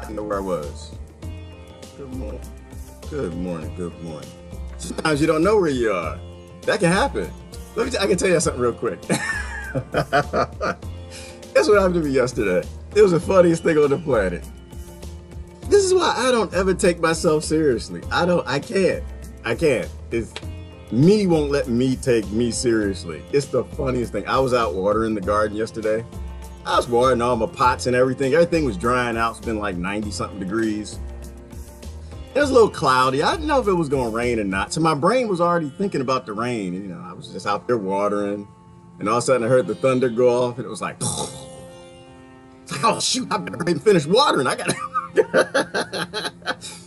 I know where I was. Good morning. Good morning. Good morning. Sometimes you don't know where you are. That can happen. I can tell you something real quick. That's what happened to me yesterday. It was the funniest thing on the planet. This is why I don't ever take myself seriously. I can't. It's me won't let me take me seriously. It's the funniest thing. I was out watering the garden yesterday. I was watering all my pots and everything. Everything was drying out. It's been like 90 something degrees. It was a little cloudy. I didn't know if it was going to rain or not. So my brain was already thinking about the rain. You know, I was just out there watering, and all of a sudden I heard the thunder go off, and it was like, it's like, oh shoot, I better finish watering. I gotta.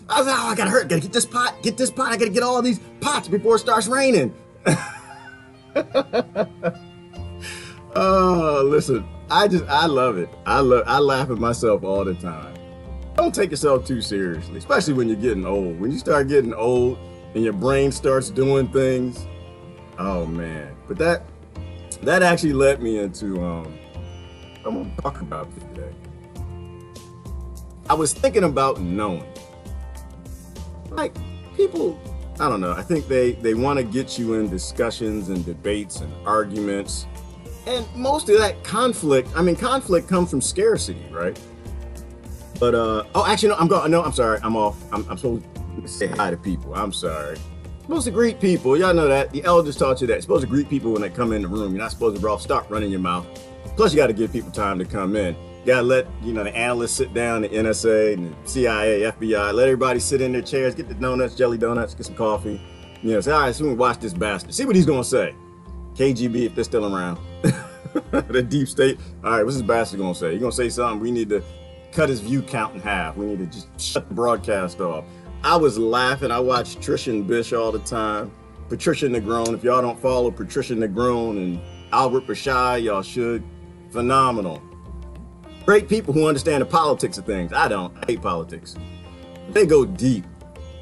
I was like, oh, I gotta hurry. Gotta get this pot. I gotta get all these pots before it starts raining. Oh, listen. I love it. I laugh at myself all the time. Don't take yourself too seriously, especially when you're getting old. When you start getting old and your brain starts doing things, oh man. But that actually led me into I'm gonna talk about today. I was thinking about knowing. Like people, I don't know, I think they want to get you in discussions and debates and arguments. And most of that conflict comes from scarcity, right? But oh, actually, no, I'm sorry, I'm off. I'm supposed to say hi to people. I'm sorry. I'm supposed to greet people. Y'all know that. The elders taught you that. You're supposed to greet people when they come in the room. You're not supposed to start running your mouth. Plus, you got to give people time to come in. You got to let the analysts sit down, the NSA, and the CIA, FBI. Let everybody sit in their chairs, get the donuts, jelly donuts, get some coffee. Say, all right, so we watch this bastard. See what he's gonna say. KGB, if they're still around. The deep state. All right, what's this bastard gonna say? He's gonna say something. We need to cut his view count in half. We need to just shut the broadcast off. I was laughing. I watch Trisha and Bish all the time. Patricia Negron. If y'all don't follow Patricia Negron and Albert Bashai, y'all should. Phenomenal. Great people who understand the politics of things. I don't. I hate politics. They go deep.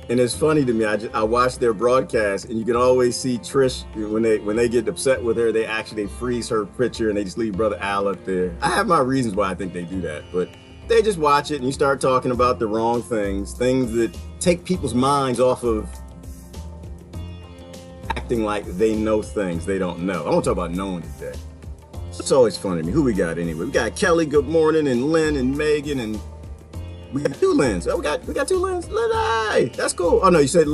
And it's funny to me, I watch their broadcast, and you can always see Trish, when they get upset with her, they actually freeze her picture and they just leave Brother Al up there. I have my reasons why I think they do that, but they just watch it and you start talking about the wrong things that take people's minds off of acting like they know things they don't know. I want to talk about knowing today. It's always funny to me. Who we got anyway? We got Kelly, good morning, and Lynn and Megan, and we got two Lyns. Oh, we got two Lyns. Hey, that's cool. Oh no, you said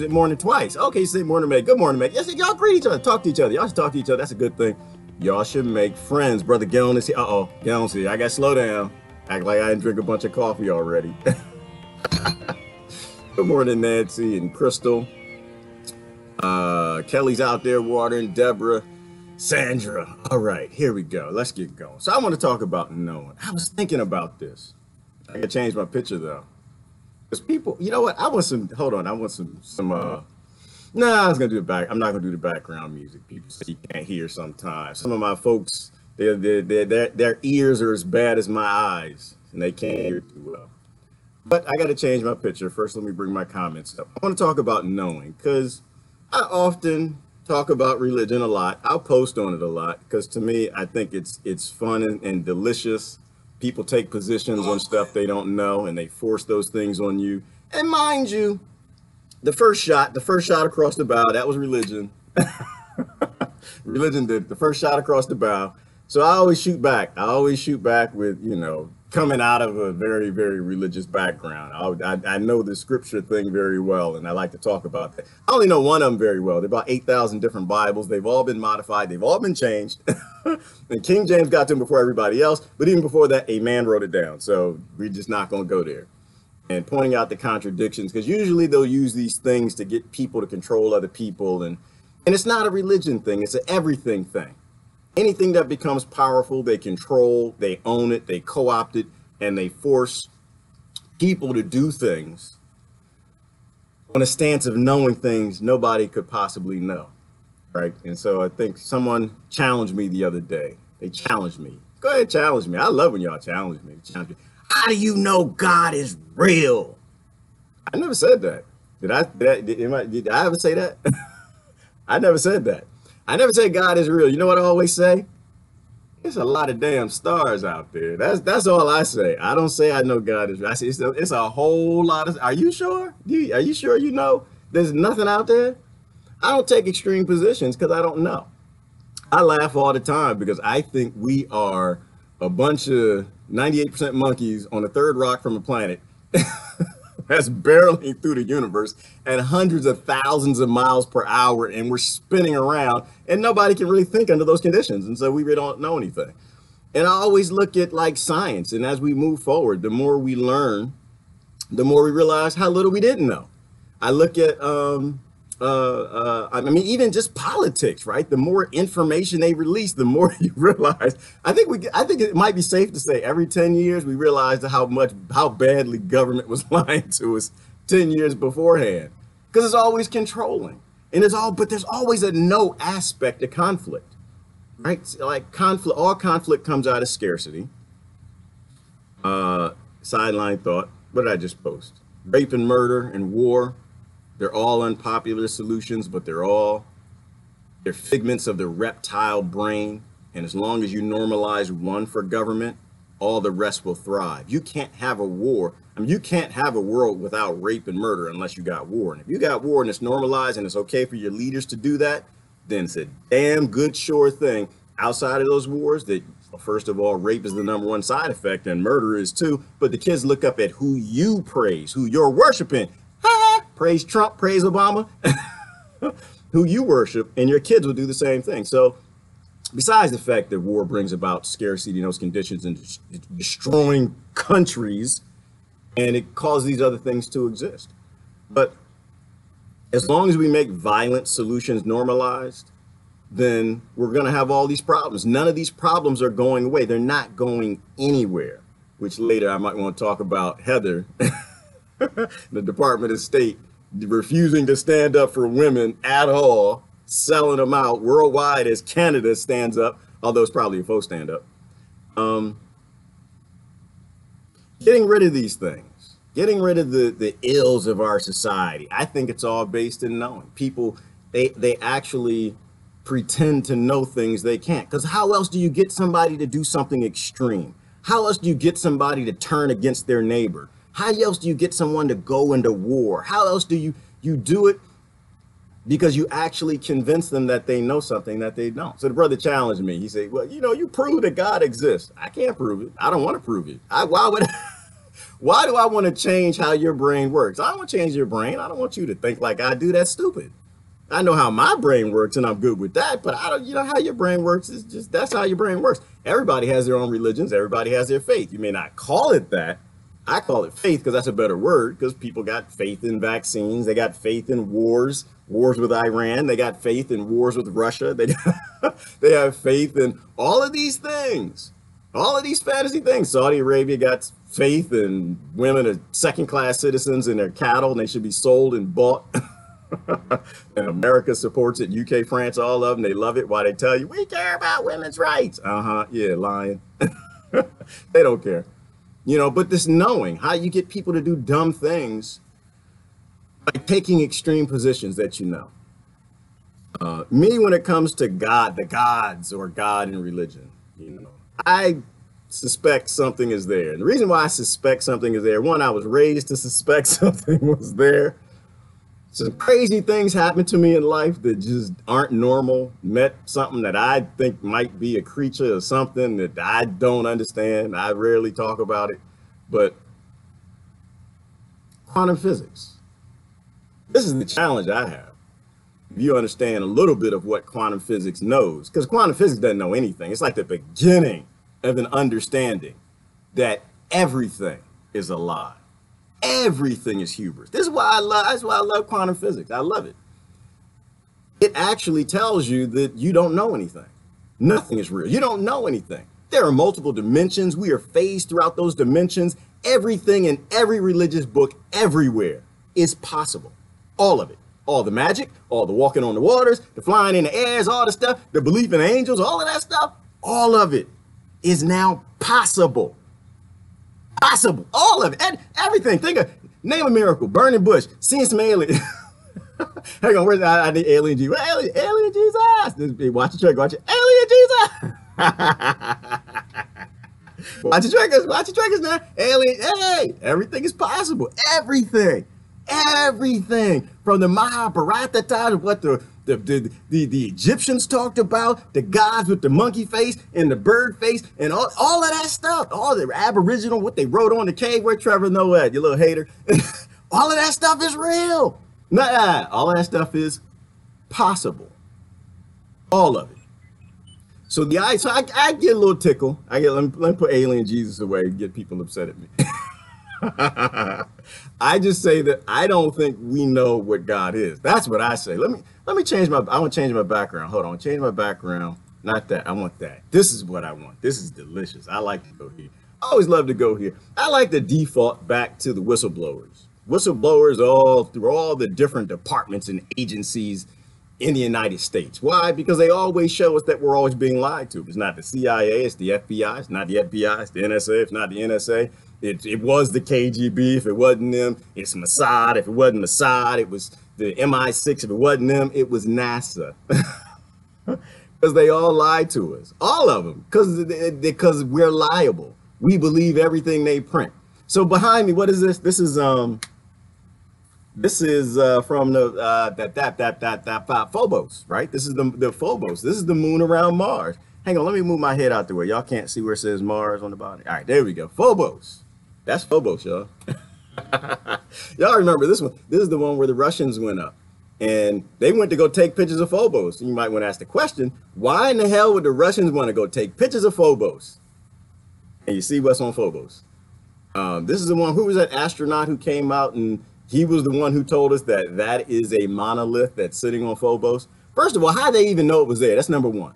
morning twice. Okay, you said morning, Meg. Good morning, Meg. Yes, y'all greet each other, talk to each other. Y'all should talk to each other. That's a good thing. Y'all should make friends. Brother Gellin is here. Gellin's here. I got to slow down. Act like I didn't drink a bunch of coffee already. Good morning, Nancy and Crystal. Kelly's out there watering. Deborah, Sandra. All right, here we go. Let's get going. So I want to talk about knowing. I was thinking about this. I gotta change my picture though. Because people, you know what? I want some, hold on. I want some, I was gonna do I'm not gonna do the background music. People say you can't hear sometimes. Some of my folks, their ears are as bad as my eyes and they can't hear too well. But I gotta change my picture. First, let me bring my comments up. I wanna talk about knowing because I often talk about religion a lot. I'll post on it a lot because to me, I think it's fun and delicious. People take positions on stuff they don't know and they force those things on you. And mind you, the first shot across the bow, that was religion. Religion did the first shot across the bow. So I always shoot back. With, coming out of a very, very religious background. I know the scripture thing very well, and I like to talk about that. I only know one of them very well. There are about 8,000 different Bibles. They've all been modified. They've all been changed. And King James got to them before everybody else. But even before that, a man wrote it down. So we're just not going to go there. And pointing out the contradictions, because usually they'll use these things to get people to control other people. And it's not a religion thing. It's an everything thing. Anything that becomes powerful, they control, they own it, they co-opt it, and they force people to do things on a stance of knowing things nobody could possibly know, right? And so I think someone challenged me the other day. They challenged me. Go ahead, challenge me. I love when y'all challenge me. How do you know God is real? I never said that. Did I ever say that? I never said that. I never said God is real. You know what I always say? It's a lot of damn stars out there. That's all I say. I don't say I know God is. I say it's a whole lot of. Are you sure? Are you sure you know? There's nothing out there. I don't take extreme positions because I don't know. I laugh all the time because I think we are a bunch of 98% monkeys on the third rock from a planet that's barreling through the universe at hundreds of thousands of miles per hour, and we're spinning around, and nobody can really think under those conditions, and so we really don't know anything. And I always look at like science, and as we move forward, the more we learn, the more we realize how little we didn't know. I look at I mean, even just politics, right? The more information they release, the more you realize. I think it might be safe to say every 10 years we realized how badly government was lying to us 10 years beforehand, because it's always controlling, and but there's always a no aspect of conflict, right? So like conflict, all conflict comes out of scarcity. Sideline thought. What did I just post? Rape and murder and war. They're all unpopular solutions, but they're figments of the reptile brain. And as long as you normalize one for government, all the rest will thrive. You can't have a war. I mean, you can't have a world without rape and murder unless you got war. And if you got war and it's normalized and it's okay for your leaders to do that, then it's a damn good, sure thing. Outside of those wars, that first of all, rape is the #1 side effect and murder is too. But the kids look up at who you praise, who you're worshiping. Praise Trump, praise Obama, who you worship, and your kids will do the same thing. So besides the fact that war brings about scarcity in those conditions and destroying countries, and it causes these other things to exist. But as long as we make violent solutions normalized, then we're going to have all these problems. None of these problems are going away. They're not going anywhere, which later I might want to talk about Heather, the Department of State, refusing to stand up for women at all, selling them out worldwide as Canada stands up, although it's probably a faux stand up. Getting rid of these things, getting rid of the ills of our society. I think it's all based in knowing. People, they actually pretend to know things they can't. Because how else do you get somebody to do something extreme? How else do you get somebody to turn against their neighbor? How else do you get someone to go into war? How else do you do it? Because you actually convince them that they know something that they don't. So the brother challenged me. He said, well, you prove that God exists. I can't prove it. I don't want to prove it. Why do I want to change how your brain works? I don't want to change your brain. I don't want you to think like I do. That's stupid. I know how my brain works and I'm good with that, but I don't, how your brain works is just, that's how your brain works. Everybody has their own religions. Everybody has their faith. You may not call it that. I call it faith because that's a better word, because people got faith in vaccines. They got faith in wars with Iran. They got faith in wars with Russia. They have faith in all of these things, all of these fantasy things. Saudi Arabia got faith in women are second-class citizens and they're cattle and they should be sold and bought. And America supports it. UK, France, all of them, they love it. Why they tell you, we care about women's rights. Yeah, lying. They don't care. But this knowing how you get people to do dumb things by taking extreme positions that me, when it comes to God, the gods or God in religion, I suspect something is there. And the reason why I suspect something is there, one, I was raised to suspect something was there. Some crazy things happen to me in life that just aren't normal. Met something that I think might be a creature or something that I don't understand. I rarely talk about it, but quantum physics. This is the challenge I have. If you understand a little bit of what quantum physics knows, because quantum physics doesn't know anything. It's like the beginning of an understanding that everything is a lie. Everything is hubris. That's why I love quantum physics. I love it. It actually tells you that you don't know anything. Nothing is real. You don't know anything. There are multiple dimensions. We are phased throughout those dimensions. Everything in every religious book everywhere is possible. All of it. All the magic, all the walking on the waters, the flying in the airs, all the stuff, the belief in angels, all of that stuff, all of it is now possible. Possible, all of it, and everything. Name a miracle, burning bush, seeing some alien. Hang on, I need alien Jesus. Alien Jesus. Watch the trick, watch it. Alien Jesus. Watch your triggers. Watch your triggers now. Alien. Hey, everything is possible. Everything. Everything. From the Mahabharata time, what the Egyptians talked about, the gods with the monkey face and the bird face and all of that stuff. All the Aboriginal, what they wrote on the cave. Where Trevor know at, you little hater. All of that stuff is real. Nah, all of that stuff is possible. All of it. So I get a little tickle. Let me put alien Jesus away and get people upset at me. I just say that I don't think we know what God is. That's what I say. Let me change my. I want to change my background. Hold on, change my background. Not that. I want that. This is what I want. This is delicious. I like to go here. I always love to go here. I like to default back to the whistleblowers. Whistleblowers all through all the different departments and agencies in the United States. Why? Because they always show us that we're always being lied to. It's not the CIA, it's the FBI. It's not the FBI, it's the NSA. It's not the NSA. It was the KGB. If it wasn't them, it's Mossad. If it wasn't Mossad, it was the MI6. If it wasn't them, it was NASA. Because they all lied to us. All of them. Because we're liable. We believe everything they print. So behind me, what is this? This is from the Phobos, right? This is the Phobos. This is the moon around Mars. Hang on, let me move my head out the way. Y'all can't see where it says Mars on the bottom. All right, there we go. Phobos. That's Phobos, y'all. Y'all remember this one? This is the one where the Russians went up. And they went to go take pictures of Phobos. You might want to ask the question, why in the hell would the Russians want to go take pictures of Phobos? And you see what's on Phobos. This is the one, who was that astronaut who came out and he was the one who told us that that is a monolith that's sitting on Phobos. First of all, how did they even know it was there? That's number one.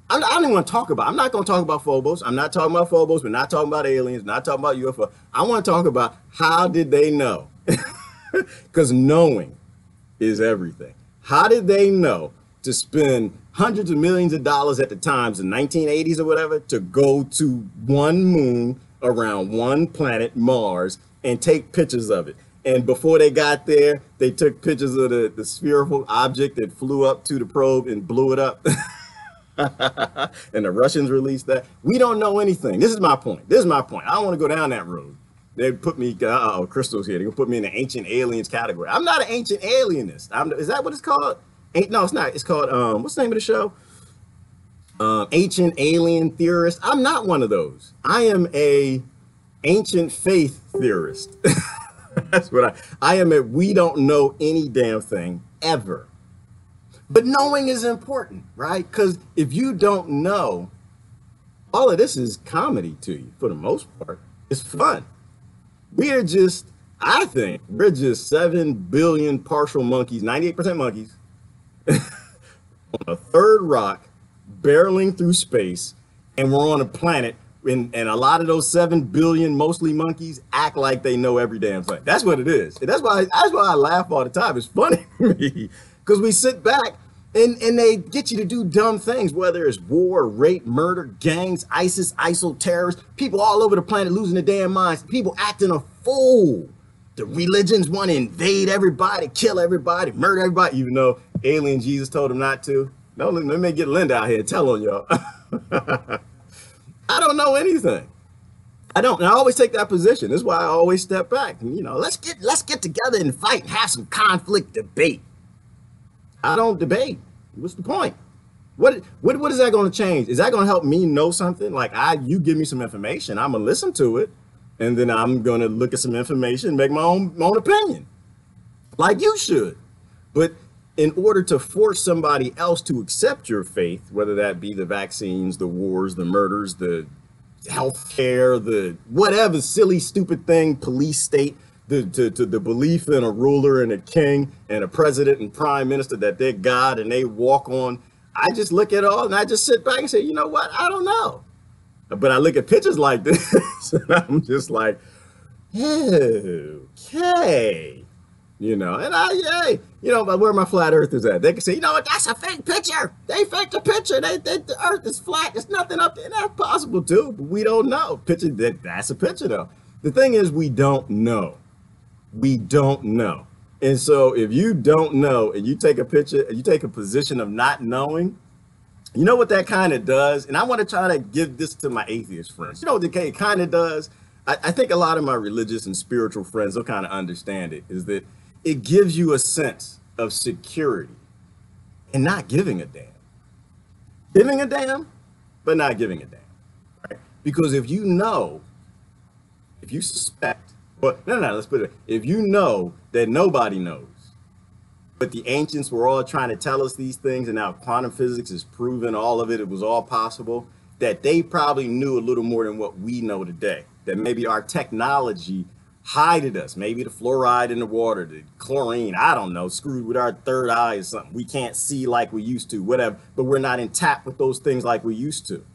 I don't even want to talk about, I'm not going to talk about Phobos. I'm not talking about Phobos. We're not talking about aliens, not talking about UFO. I want to talk about how did they know? Because knowing is everything. How did they know to spend hundreds of millions of dollars at the times, the 1980s or whatever, to go to one moon around one planet, Mars, and take pictures of it? And before they got there, they took pictures of the spherical object that flew up to the probe and blew it up. And the Russians released that. We don't know anything. This is my point. This is my point. I don't want to go down that road. They put me, Crystal's here. They're going to put me in the ancient aliens category. I'm not an ancient alienist. Is that what it's called? No, it's not. It's called, what's the name of the show? Ancient alien theorist. I'm not one of those. I am a ancient faith theorist. That's what I am. We don't know any damn thing ever. But knowing is important, right? Because if you don't know, all of this is comedy to you for the most part. It's fun. We are just, I think, we're just 7 billion partial monkeys, 98% monkeys, on a third rock, barreling through space, and we're on a planet, and a lot of those 7 billion, mostly monkeys, act like they know every damn thing. That's what it is. And that's why I laugh all the time. It's funny to me, because we sit back, and they get you to do dumb things, whether it's war, rape, murder, gangs, ISIS, ISIL, terrorists, people all over the planet losing their damn minds, people acting a fool. The religions want to invade everybody, kill everybody, murder everybody, even though alien Jesus told them not to. No, let me get Linda out here and tell on y'all. I don't know anything. I don't. And I always take that position. This is why I always step back. And, let's get together and fight and have some conflict debate. I don't debate. What's the point? What is that going to change? Is that going to help me know something? Like you give me some information, I'm gonna listen to it, and then I'm gonna look at some information and make my own opinion, like you should. But in order to force somebody else to accept your faith, whether that be the vaccines, the wars, the murders, the healthcare, the whatever silly, stupid thing, police state, the belief in a ruler and a king and a president and prime minister, that they're God and they walk on. I just look at all and I just sit back and say, you know what? I don't know. But I look at pictures like this and I'm just like, okay. But where my flat earthers at? They can say, you know what, that's a fake picture. They faked a picture. The earth is flat. There's nothing up there. That's possible too, but we don't know. That's a picture though. The thing is, we don't know. We don't know. And so if you don't know and you take a picture, you take a position of not knowing, You know what that kind of does? And I want to try to give this to my atheist friends. You know what it kind of does? I think a lot of my religious and spiritual friends will kind of understand it, is that it gives you a sense of security and not giving a damn. Giving a damn, but not giving a damn. Right? Because if you know, if you suspect, but no, let's put it, if you know that nobody knows, but the ancients were all trying to tell us these things, and now quantum physics has proven all of it, it was all possible, that they probably knew a little more than what we know today. That maybe our technology hided us, maybe the fluoride in the water, the chlorine, I don't know, screwed with our third eye or something. We can't see like we used to, whatever, but we're not in tap with those things like we used to.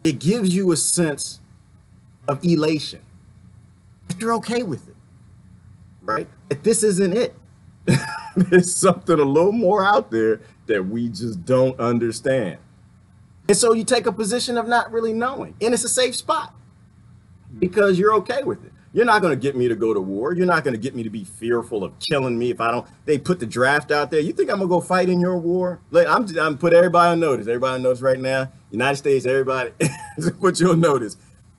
It gives you a sense of elation. If you're okay with it, right? That this isn't it. There's something a little more out there that we just don't understand. And so you take a position of not really knowing, and it's a safe spot because you're okay with it. You're not going to get me to go to war. You're not going to get me to be fearful of killing me if I don't. They put the draft out there. You think I'm going to go fight in your war? Like, I'm put everybody on notice. Everybody on notice right now. United States, everybody, put you on notice.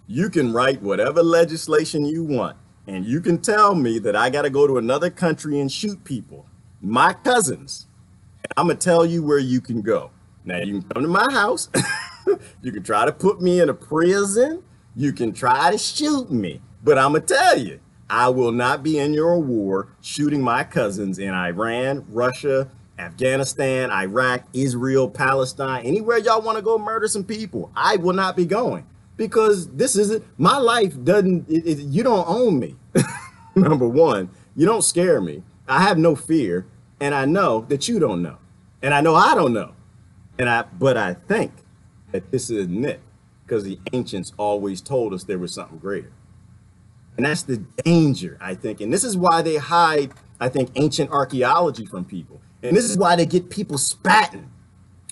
You can write whatever legislation you want, and you can tell me that I got to go to another country and shoot people, my cousins. And I'm going to tell you where you can go. Now, you can come to my house. You can try to put me in a prison. You can try to shoot me. But I'm going to tell you, I will not be in your war shooting my cousins in Iran, Russia, Afghanistan, Iraq, Israel, Palestine, anywhere y'all want to go murder some people. I will not be going because this isn't my life. You don't own me. Number one, you don't scare me. I have no fear. And I know that you don't know. And I know I don't know. But I think that this isn't it because the ancients always told us there was something greater. And that's the danger, I think. And this is why they hide, I think, ancient archaeology from people. And this is why they get people spatting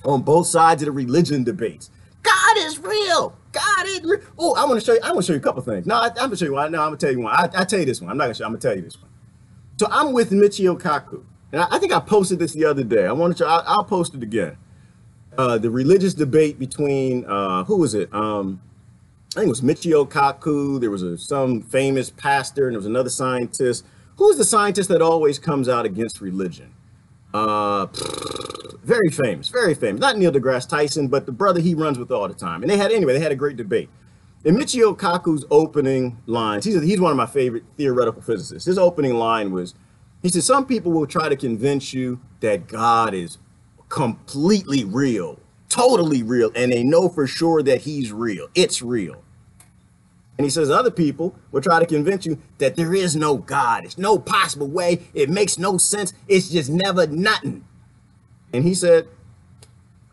on both sides of the religion debates. God is real. God is real. Oh, I want to show you a couple things. No, I'm going to show you one. No, I'm going to tell you one. I tell you this one. I'm not going to show you. I'm going to tell you this one. So I'm with Michio Kaku. And I think I posted this the other day. I'll post it again. The religious debate between, who was it? I think it was Michio Kaku. There was some famous pastor, and there was another scientist. Who's the scientist that always comes out against religion? Very famous, very famous. Not Neil deGrasse Tyson, but the brother he runs with all the time. And they had a great debate. In Michio Kaku's opening lines, he's one of my favorite theoretical physicists. His opening line was, he said, some people will try to convince you that God is completely real, totally real, and they know for sure that he's real. It's real. And he says other people will try to convince you that there is no God. It's no possible way. It makes no sense. It's just never nothing. And he said,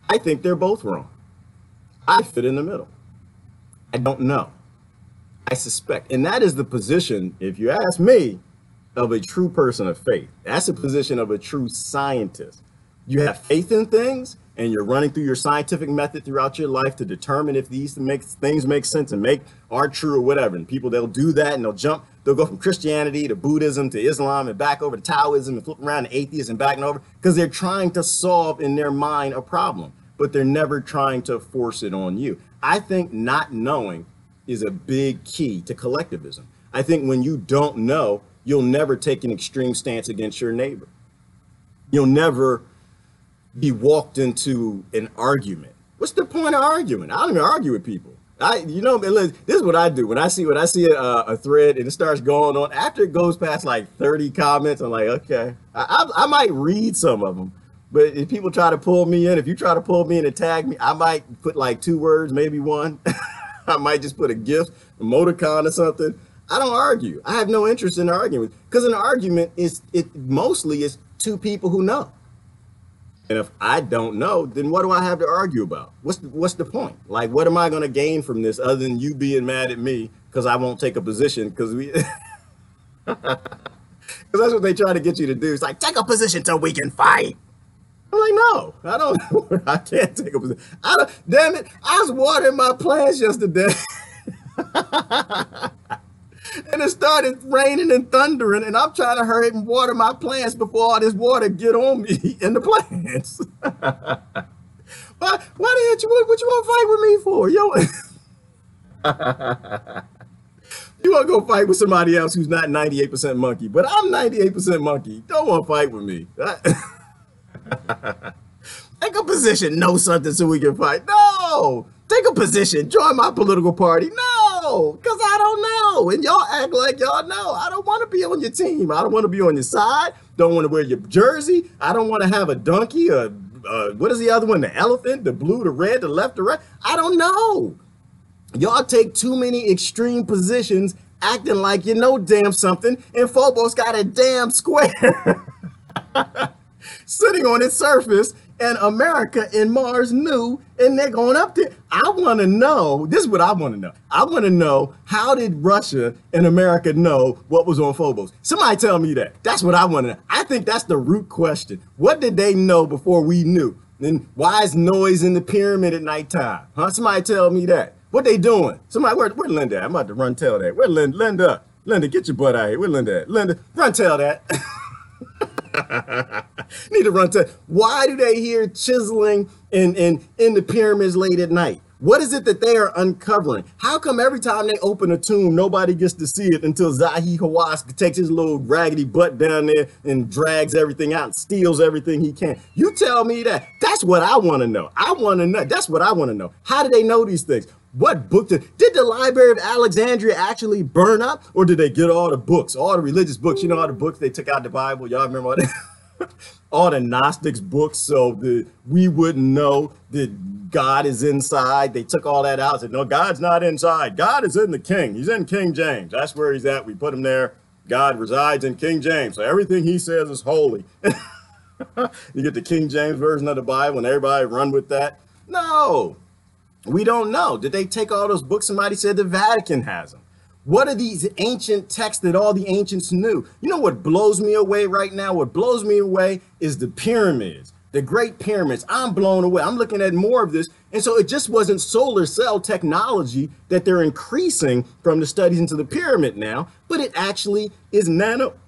I think they're both wrong. I fit in the middle. I don't know. I suspect. And that is the position, if you ask me, of a true person of faith. That's a position of a true scientist. You have faith in things, and you're running through your scientific method throughout your life to determine if these things make sense and are true or whatever. And people, they'll do that, and they'll go from Christianity to Buddhism to Islam and back over to Taoism and flip around to atheism and back and over because they're trying to solve in their mind a problem, but they're never trying to force it on you. I think not knowing is a big key to collectivism. I think when you don't know, you'll never take an extreme stance against your neighbor. You'll never be walked into an argument. What's the point of arguing? I don't even argue with people. This is what I do when I see a thread and it starts going on. After it goes past like 30 comments, I'm like, okay, I might read some of them, but if people try to pull me in, if you try to pull me in and tag me, I might put like 2 words, maybe 1. I might just put a GIF, a emoticon or something. I don't argue. I have no interest in arguing because an argument mostly is 2 people who know. And if I don't know, then what do I have to argue about? What's the point? Like, what am I going to gain from this other than you being mad at me because I won't take a position because that's what they try to get you to do. It's like, take a position so we can fight. I'm like, no, I don't. I can't take a position. Damn it. I was watering my plants yesterday. And it started raining and thundering, and I'm trying to hurry and water my plants before all this water get on me and the plants. Why didn't you? What you want to fight with me for? Yo, you want to go fight with somebody else who's not 98% monkey, but I'm 98% monkey. Don't want to fight with me. Take a position, know something so we can fight. No, take a position, join my political party. No, because I don't know. And y'all act like y'all know. I don't want to be on your team. I don't want to be on your side. Don't want to wear your jersey. I don't want to have a donkey or what is the other one? The elephant, the blue, the red, the left, the right. I don't know. Y'all take too many extreme positions acting like you know damn something, and Phobos got a damn square sitting on its surface, and America and Mars knew, and they're going up there. I want to know, this is what I want to know. I want to know, how did Russia and America know what was on Phobos? Somebody tell me that. That's what I want to know. I think that's the root question. What did they know before we knew? And why is noise in the pyramid at nighttime? Huh? Somebody tell me that. What they doing? Somebody, where Linda at? I'm about to run tell that. Where Linda? Linda, get your butt out here. Where Linda at? Linda, run tell that. Need to run tell. Why do they hear chiseling in the pyramids late at night? What is it that they are uncovering? How come every time they open a tomb, nobody gets to see it until Zahi Hawass takes his little raggedy butt down there and drags everything out and steals everything he can? You tell me that. That's what I want to know. I want to know. That's what I want to know. How do they know these things? What book did the Library of Alexandria actually burn up, or did they get all the books, all the religious books? You know, all the books they took out the Bible. Y'all remember all that? All the Gnostics books, so we wouldn't know that God is inside. They took all that out and said, no, God's not inside. God is in the King. He's in King James. That's where he's at. We put him there. God resides in King James. So everything he says is holy. You get the King James version of the Bible and everybody run with that. No, we don't know. Did they take all those books? Somebody said the Vatican has them. What are these ancient texts that all the ancients knew? You know what blows me away right now? What blows me away is the pyramids, the Great Pyramids. I'm blown away. I'm looking at more of this. And so it just wasn't solar cell technology that they're increasing from the studies into the pyramid now, but it actually is nanosensors.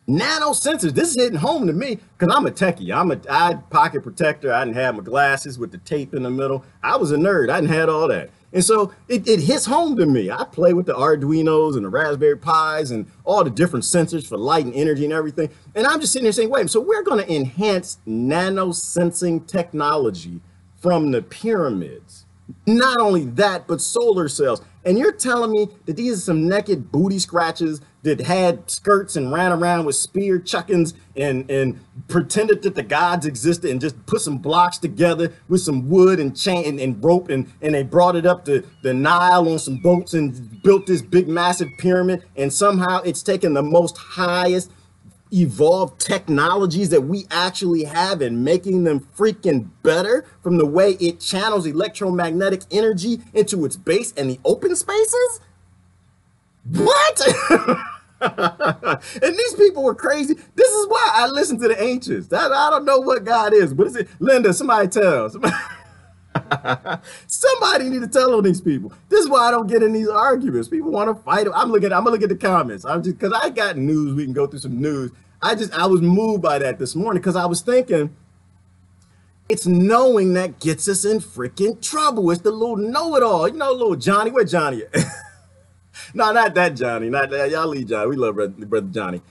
Nanosensors. This is hitting home to me because I'm a techie. I had pocket protector. I didn't have my glasses with the tape in the middle. I was a nerd. I didn't have all that. And so it hits home to me. I play with the Arduinos and the Raspberry Pis and all the different sensors for light and energy and everything. And I'm just sitting here saying, wait, so we're going to enhance nanosensing technology from the pyramids. Not only that, but solar cells. And you're telling me that these are some naked booty scratches that had skirts and ran around with spear chuckings and pretended that the gods existed and just put some blocks together with some wood and chain and rope and they brought it up the Nile on some boats and built this big massive pyramid, and somehow it's taken the most highest evolved technologies that we actually have and making them freaking better from the way it channels electromagnetic energy into its base and the open spaces? What? And these people were crazy. This is why I listen to the ancients. I don't know what God is, but is it Linda? Somebody tell. Somebody need to tell on these people. This is why I don't get in these arguments. People want to fight. I'm gonna look at the comments. I'm just because I got news. We can go through some news. I was moved by that this morning because I was thinking it's knowing that gets us in freaking trouble. It's the little know-it-all. You know, little Johnny. Where Johnny at? No, not that Johnny. Not that. Y'all leave Johnny. We love brother Johnny.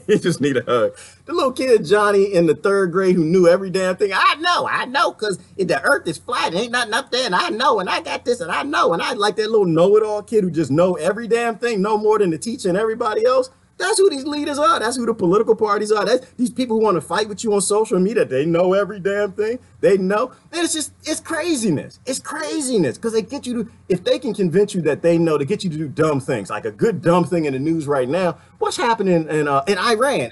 He just need a hug. The little kid Johnny in the 3rd grade who knew every damn thing. I know, because the earth is flat and ain't nothing up there, and I know, and I got this, and I know, and I like that little know-it-all kid who just know every damn thing, no more than the teacher and everybody else. That's who these leaders are. That's who the political parties are. That's these people who want to fight with you on social media. They know every damn thing. They know. And it's craziness. It's craziness because they get you to, if they can convince you that they know, to get you to do dumb things, like a good dumb thing in the news right now. What's happening in Iran?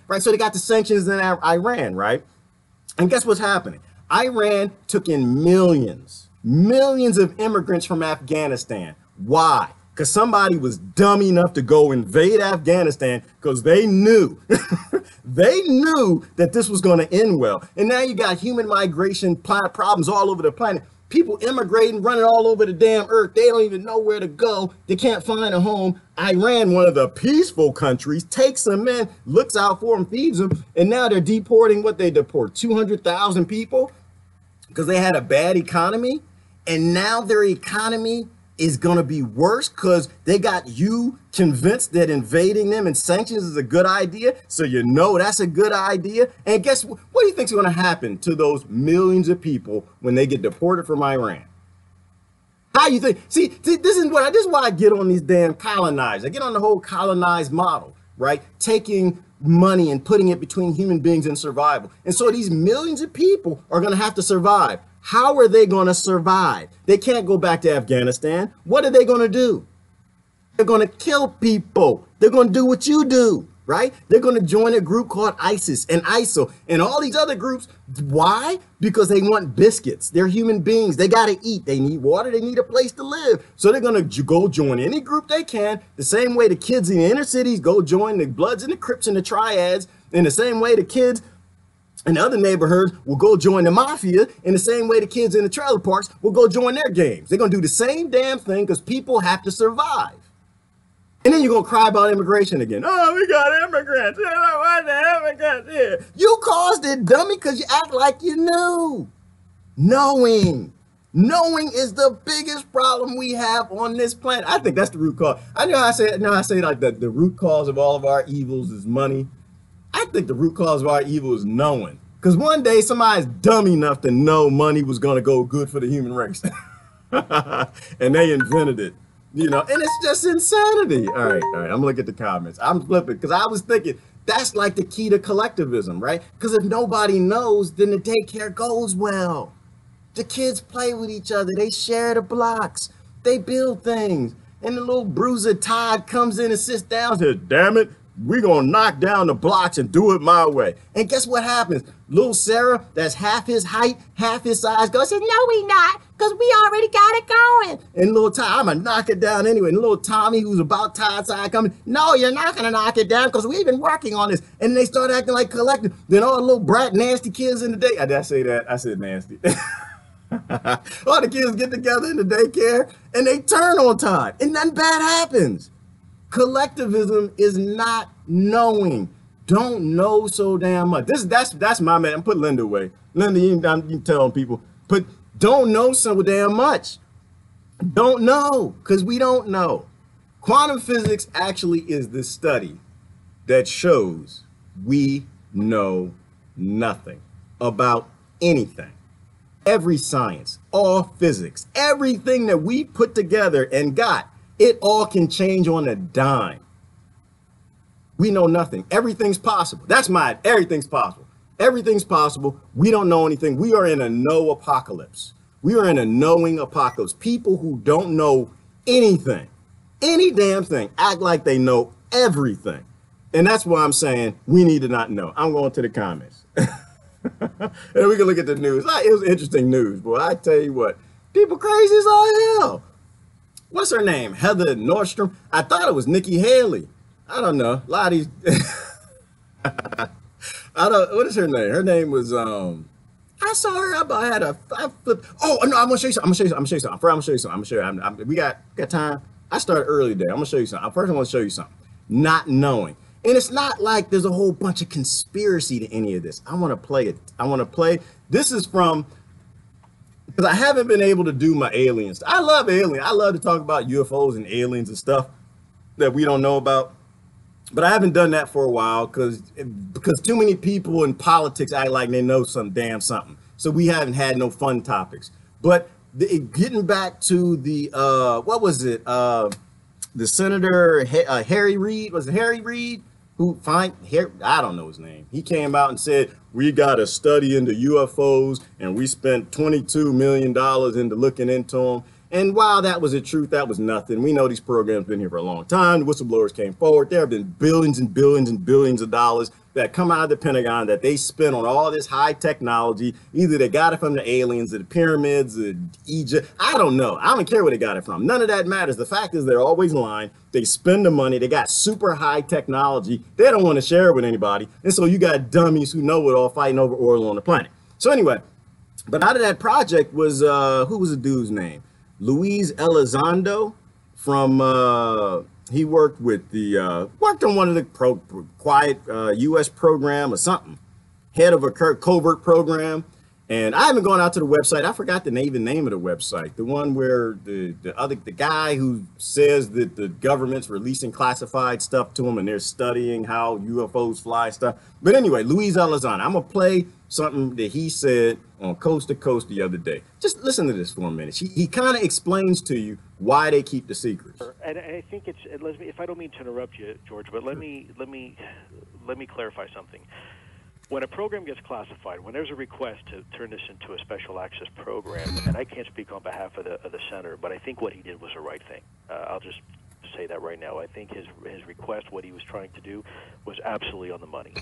Right? So they got the sanctions in Iran, right? And guess what's happening? Iran took in millions of immigrants from Afghanistan. Why? Because somebody was dumb enough to go invade Afghanistan because they knew, they knew that this was going to end well. And now you got human migration problems all over the planet. People immigrating, running all over the damn earth. They don't even know where to go. They can't find a home. Iran, one of the peaceful countries, takes them in, looks out for them, feeds them, and now they're deporting what they deport, 200,000 people because they had a bad economy, and now their economy is going to be worse because they got you convinced that invading them and sanctions is a good idea. So you know that's a good idea. And guess what? What do you think is going to happen to those millions of people when they get deported from Iran? How you think? See, this is why I get on these damn colonized. I get on the whole colonized model, right? Taking money and putting it between human beings and survival. And so these millions of people are going to have to survive. How are they going to survive? They can't go back to Afghanistan. What are they going to do? They're going to kill people. They're going to do what you do, right? They're going to join a group called ISIS and ISIL and all these other groups. Why? Because they want biscuits. They're human beings. They got to eat. They need water. They need a place to live. So they're going to go join any group they can. The same way the kids in the inner cities go join the Bloods and the Crips and the Triads. In the same way the kids in other neighborhoods will go join the mafia, in the same way the kids in the trailer parks will go join their gangs. They're going to do the same damn thing because people have to survive. And then you're going to cry about immigration again. Oh, we got immigrants. Why the immigrants here? You caused it, dummy, because you act like you knew. Knowing is the biggest problem we have on this planet. I think that's the root cause. I say like the root cause of all of our evils is money. I think the root cause of our evil is knowing. Because one day somebody's dumb enough to know money was going to go good for the human race. And they invented it, you know, and it's just insanity. All right. I'm going to look at the comments. I'm flipping because I was thinking that's like the key to collectivism, right? Because if nobody knows, then the daycare goes well. The kids play with each other. They share the blocks. They build things. And the little bruiser Todd comes in and sits down and says, damn it, we're going to knock down the blocks and do it my way. And guess what happens? Little Sarah, that's half his height, half his size, goes, says, no, we not, because we already got it going. And little Todd, I'm going to knock it down anyway. And little Tommy, who's about Todd's size, coming, no, you're not going to knock it down because we've been working on this. And they start acting like collective. Then all the little brat, nasty kids in the day. Did I say that? I said nasty. All the kids get together in the daycare and they turn on Todd and nothing bad happens. Collectivism is not knowing. Don't know so damn much. That's my man. I'm putting Linda away. Linda, you telling people, but don't know so damn much. Don't know, because we don't know. Quantum physics actually is the study that shows we know nothing about anything. Every science, all physics, everything that we put together and got, it all can change on a dime. We know nothing. Everything's possible. That's mine. Everything's possible. Everything's possible. We don't know anything. We are in a no apocalypse. We are in a knowing apocalypse. People who don't know anything, any damn thing, act like they know everything. And that's why I'm saying we need to not know. I'm going to the comments. And we can look at the news. It was interesting news, boy. I tell you what, people crazy as all hell. What's her name? Heather Nordstrom. I thought it was Nikki Haley. I don't know. A lot of these. What is her name? Her name was, I saw her. I flipped. Oh, no, I'm going to show you something. I'm going to show you something. We got time. I started early today. I'm going to show you something. First, I want to show you something. Not knowing. And it's not like there's a whole bunch of conspiracy to any of this. I want to play it. This is from, because I haven't been able to do my aliens. I love aliens. I love to talk about UFOs and aliens and stuff that we don't know about. But I haven't done that for a while because too many people in politics act like they know some damn something. So we haven't had no fun topics. But getting back to the, what was it? The Senator Harry Reid, was it Harry Reid? I don't know his name. He came out and said, we got a study into UFOs and we spent $22 million into looking into them. And while that was the truth, that was nothing. We know these programs have been here for a long time. The whistleblowers came forward. There have been billions and billions and billions of dollars that come out of the Pentagon that they spent on all this high technology. Either they got it from the aliens, or the pyramids, or Egypt. I don't know. I don't care where they got it from. None of that matters. The fact is they're always lying. They spend the money. They got super high technology. They don't want to share it with anybody. And so you got dummies who know it all fighting over oil on the planet. So anyway, But out of that project was, who was the dude's name? Luis Elizondo from, he worked with the, worked on one of the quiet U.S. program or something, head of a covert program. And I haven't gone out to the website. I forgot the name of the website. The one where the guy who says that the government's releasing classified stuff to him and they're studying how UFOs fly stuff. But anyway, Luis Elizondo. I'm gonna play something that he said on Coast to Coast the other day. Just listen to this for a minute. He kind of explains to you why they keep the secrets. And I think it's, if I don't mean to interrupt you, George, but let me clarify something. When a program gets classified, when there's a request to turn this into a special access program, and I can't speak on behalf of the center, but I think what he did was the right thing. I'll just say that right now. I think his request, what he was trying to do, was absolutely on the money.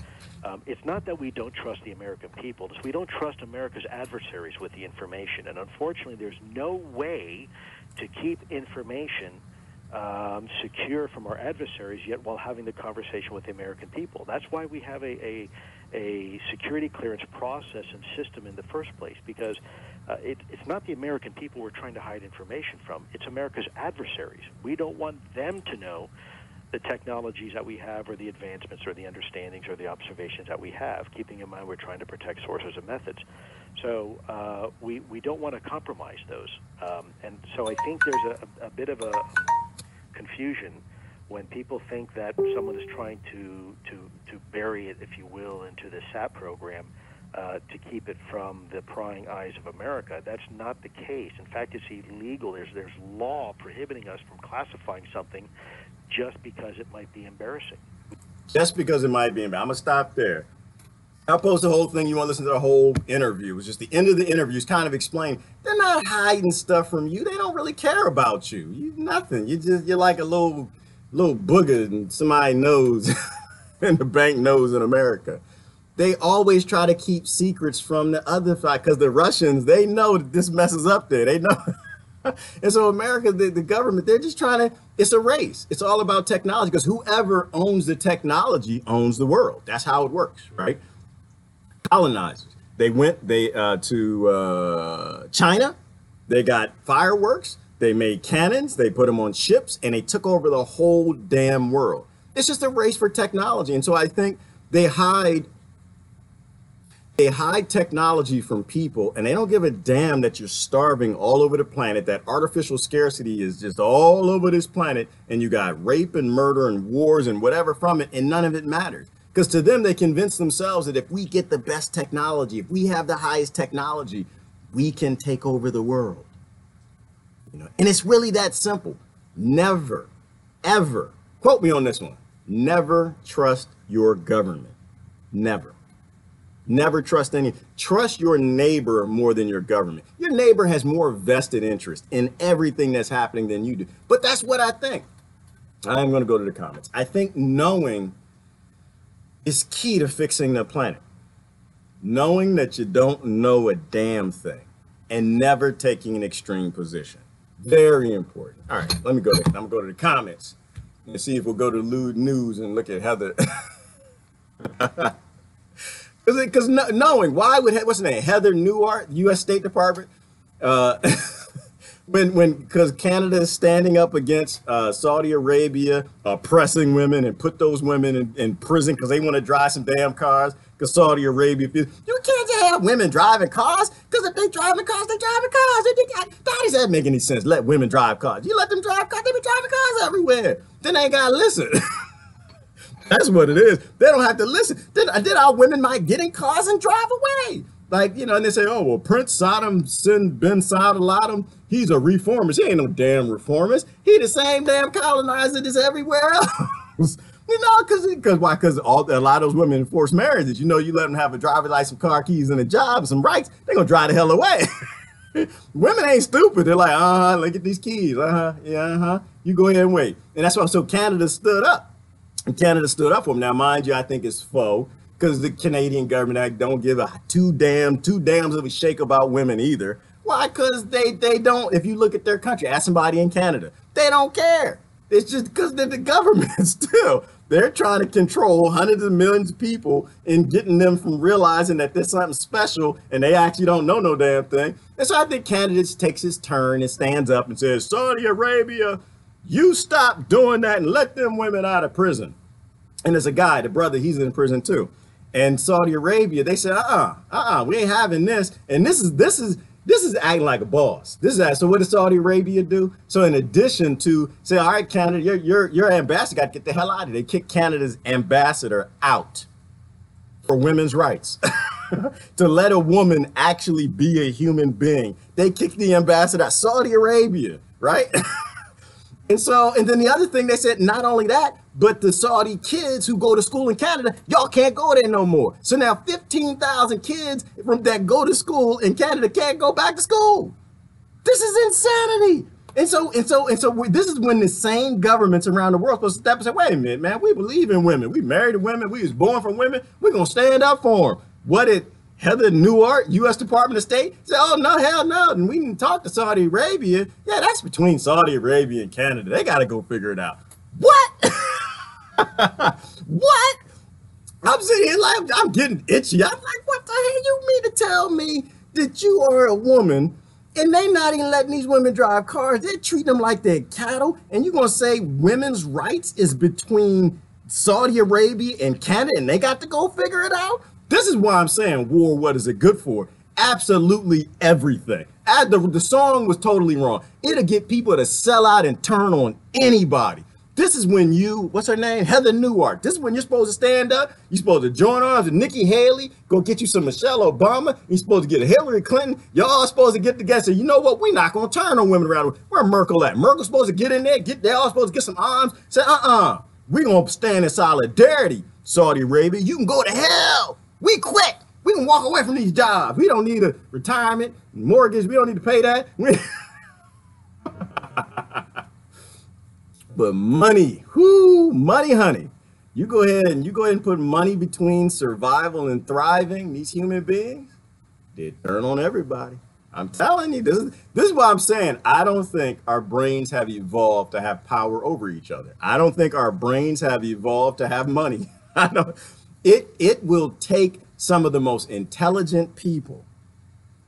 It's not that we don't trust the American people. It's we don't trust America's adversaries with the information. And unfortunately, there's no way to keep information secure from our adversaries yet while having the conversation with the American people. That's why we have a security clearance process and system in the first place, because it's not the American people we're trying to hide information from. It's America's adversaries. We don't want them to know the technologies that we have or the advancements or the understandings or the observations that we have, keeping in mind we're trying to protect sources and methods. So we don't want to compromise those. And so I think there's a bit of a confusion when people think that someone is trying to bury it, if you will, into the SAP program to keep it from the prying eyes of America. That's not the case. In fact, it's illegal. There's law prohibiting us from classifying something just because it might be embarrassing. Just because it might be embarrassing. I'm going to stop there. I'll post the whole thing. You want to listen to the whole interview. It was just the end of the interview is kind of explained. They're not hiding stuff from you. They don't really care about you. You nothing. You're like a little booger and somebody knows and the bank knows in America. They always try to keep secrets from the other side because the Russians, they know that this messes up there. They know. And so America, the government, they're just trying to, it's a race. It's all about technology because whoever owns the technology owns the world. That's how it works, right? Colonizers. They went to China. They got fireworks. They made cannons. They put them on ships and they took over the whole damn world. It's just a race for technology. And so I think they hide technology from people and they don't give a damn that you're starving all over the planet, that artificial scarcity is just all over this planet and you got rape and murder and wars and whatever from it and none of it matters. Because to them, they convince themselves that if we get the best technology, if we have the highest technology, we can take over the world. You know, and it's really that simple. Never, ever, quote me on this one, never trust your government. Never. Never trust trust your neighbor more than your government. Your neighbor has more vested interest in everything that's happening than you do. But that's what I think. I'm going to go to the comments. I think knowing is key to fixing the planet. Knowing that you don't know a damn thing and never taking an extreme position. Very important. All right, let me go. I'm going to go to the comments and see if we'll go to Lewd News and look at Heather. Because knowing why would, what's her name? Heather Nauert, U.S. State Department. Because Canada is standing up against Saudi Arabia oppressing women and put those women in prison because they want to drive some damn cars. Because Saudi Arabia, you can't just have women driving cars because if they driving cars, they driving cars. How does that make any sense? Let women drive cars. You let them drive cars, they be driving cars everywhere. Then they ain't got to listen. That's what it is. They don't have to listen. Then our women might get in cars and drive away. Like, you know, and they say, oh, well, Prince Saddam bin Saddam, he's a reformist. He ain't no damn reformist. He the same damn colonizer as everywhere else. You know, because why? Because a lot of those women enforce marriages. You know, you let them have a driver's license, car keys, and a job, and some rights, they're going to drive the hell away. Women ain't stupid. They're like, look at these keys. You go ahead and wait. And that's why, so Canada stood up. And Canada stood up for them. Now, mind you, I think it's faux. Because the Canadian government don't give a two dams of a shake about women either. Why? Because they don't, if you look at their country, ask somebody in Canada, they don't care. It's just because they're the government still. They're trying to control hundreds of millions of people and getting them from realizing that there's something special and they actually don't know no damn thing. And so I think candidates takes his turn and stands up and says, Saudi Arabia, you stop doing that and let them women out of prison. And there's a guy, the brother, he's in prison too. And Saudi Arabia, they said, we ain't having this. And this is acting like a boss. So what does Saudi Arabia do? So in addition to say, all right, Canada, your ambassador got to get the hell out of here. They kicked Canada's ambassador out for women's rights. To let a woman actually be a human being. They kicked the ambassador out. Saudi Arabia, right? And then the other thing they said, not only that, but the Saudi kids who go to school in Canada, y'all can't go there no more. So now 15,000 kids that go to school in Canada can't go back to school. This is insanity. And so this is when the same governments around the world supposed to step and say, wait a minute, man, we believe in women. We married to women. We was born from women. We're going to stand up for them. What did Heather Nauert, U.S. Department of State, said, oh, no, hell no. And we didn't talk to Saudi Arabia. Yeah, that's between Saudi Arabia and Canada. They got to go figure it out. What? What? I'm sitting here like, I'm getting itchy. I'm like, what the hell you mean to tell me that you are a woman and they not even letting these women drive cars? They're treating them like they're cattle. And you're going to say women's rights is between Saudi Arabia and Canada and they got to go figure it out? This is why I'm saying war, what is it good for? Absolutely everything. The song was totally wrong. It'll get people to sell out and turn on anybody. This is when what's her name? Heather Nauert. This is when you're supposed to stand up. You're supposed to join arms with Nikki Haley, go get you some Michelle Obama. You're supposed to get a Hillary Clinton. Y'all supposed to get together. So you know what? We're not going to turn on women around. Where Merkel at? Merkel's supposed to get in there. They all supposed to get some arms. Say, we're going to stand in solidarity, Saudi Arabia. You can go to hell. We quit. We can walk away from these jobs. We don't need a retirement, mortgage. We don't need to pay that. But money, money, honey. You go ahead and put money between survival and thriving, these human beings, they turn on everybody. I'm telling you, this is why I'm saying I don't think our brains have evolved to have power over each other. I don't think our brains have evolved to have money. I don't. It will take some of the most intelligent people,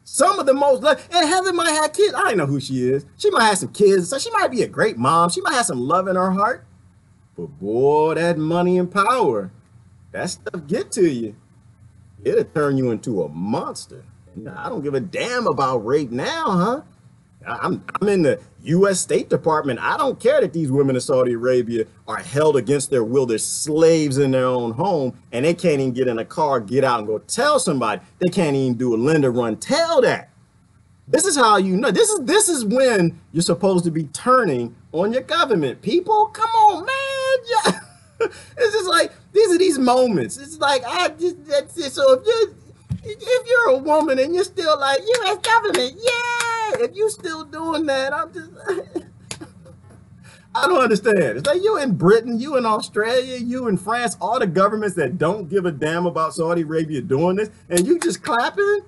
some of the most, and Heather might have kids. I don't know who she is. She might have some kids, so she might be a great mom. She might have some love in her heart. But boy, that money and power, that stuff get to you. It'll turn you into a monster. I don't give a damn about rape now, huh? I'm in the U.S. State Department. I don't care that these women in Saudi Arabia are held against their will. They're slaves in their own home, and they can't even get in a car, get out, and go tell somebody. They can't even do a Linda run. Tell that. This is how you know. This is when you're supposed to be turning on your government. People, come on, man. It's just like these are these moments. It's like so if you're a woman and you're still like U.S. government, yeah. If you still doing that, I don't understand. It's like you in Britain, you in Australia, you in France, all the governments that don't give a damn about Saudi Arabia doing this, and you just clapping.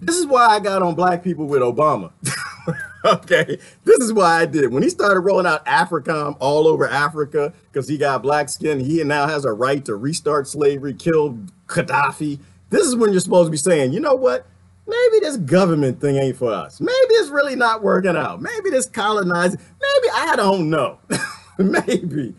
This is why I got on black people with Obama. Okay, this is why I did. When he started rolling out AFRICOM all over Africa because he got black skin, he now has a right to restart slavery, kill Gaddafi. This is when you're supposed to be saying, you know what? Maybe this government thing ain't for us. Maybe it's really not working out. Maybe this colonizing, maybe I don't know. Maybe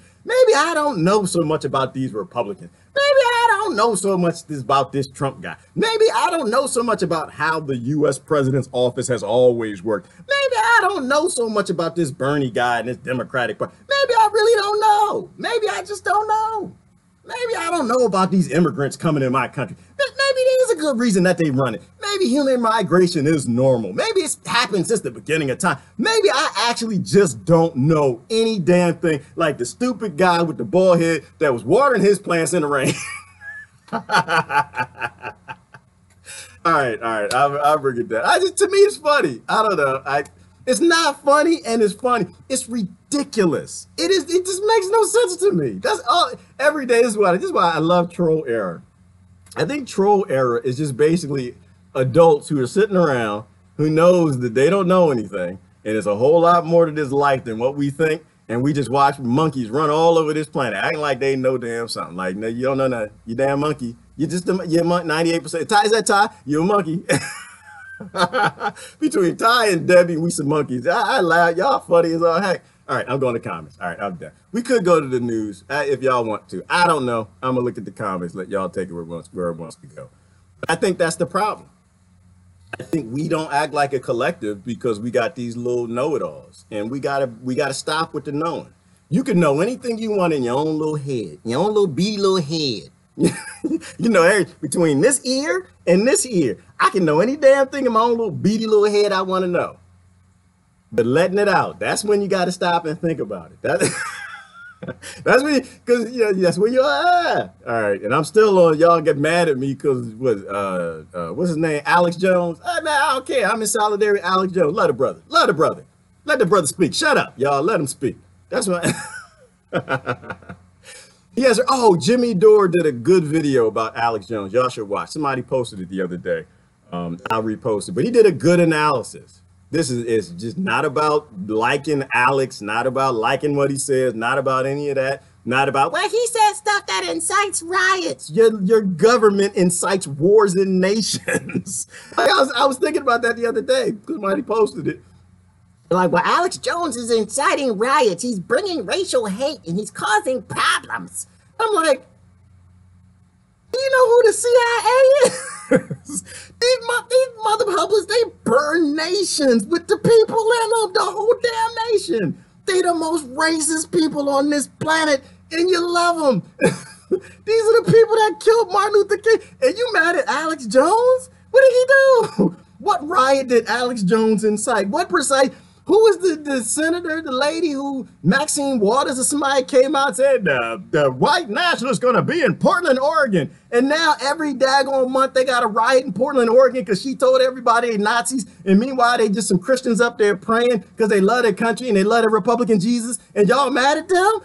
I don't know so much about these Republicans. Maybe I don't know so much about this Trump guy. Maybe I don't know so much about how the U.S. president's office has always worked. Maybe I don't know so much about this Bernie guy and this Democratic Party. Maybe I really don't know. Maybe I just don't know. Maybe I don't know about these immigrants coming in my country. Maybe there's a good reason that they run it. Maybe human migration is normal. Maybe it's happened since the beginning of time. Maybe I actually just don't know any damn thing, like the stupid guy with the bald head that was watering his plants in the rain. All right, I'll bring it down. To me, it's funny. I don't know. It's not funny, and it's funny. It's ridiculous. It is. It just makes no sense to me. That's all. Every day is why. This is why I love troll era. I think troll era is just basically adults who are sitting around who knows that they don't know anything, and it's a whole lot more to this life than what we think. And we just watch monkeys run all over this planet, acting like they know damn something. Like, no, you don't know nothing. You damn monkey. You just, you're 98%. Ty, is that Ty? You're a monkey. Between Ty and Debbie, we some monkeys. I laugh. Y'all funny as all heck. All right, I'm going to comments. All right, I'm done. We could go to the news if y'all want to. I don't know. I'm going to look at the comments, let y'all take it where it wants to go. But I think that's the problem. I think we don't act like a collective because we got these little know-it-alls, and we gotta stop with the knowing. You can know anything you want in your own little head, your own little beady little head. You know, between this ear and this ear, I can know any damn thing in my own little beady little head I want to know. But letting it out, that's when you got to stop and think about it. That's when, because that's where you're at. All right, and I'm still on. Y'all get mad at me because what's his name? Alex Jones. Hey, man, I don't care. I'm in solidarity with Alex Jones. Love the brother. Love the brother. Let the brother speak. Shut up, y'all. Let him speak. That's what. Yes. Oh, Jimmy Dore did a good video about Alex Jones. Y'all should watch. Somebody posted it the other day. I'll repost it. But he did a good analysis. This is just not about liking Alex, not about liking what he says, not about any of that, not about, well, he says stuff that incites riots. Your government incites wars in nations. I was thinking about that the other day because somebody posted it. Like, well, Alex Jones is inciting riots. He's bringing racial hate and he's causing problems. I'm like, do you know who the CIA is? These mother hubbers, they burn nations with the people in them, the whole damn nation. They the most racist people on this planet, and you love them. These are the people that killed Martin Luther King. And you mad at Alex Jones? What did he do? What riot did Alex Jones incite? What precise? Who was the senator, the lady who, Maxine Waters or somebody came out and said, the white nationalists going to be in Portland, Oregon. And now every daggone month they got a riot in Portland, Oregon because she told everybody they Nazis. And meanwhile, they just some Christians up there praying because they love their country and they love their Republican Jesus. And y'all mad at them?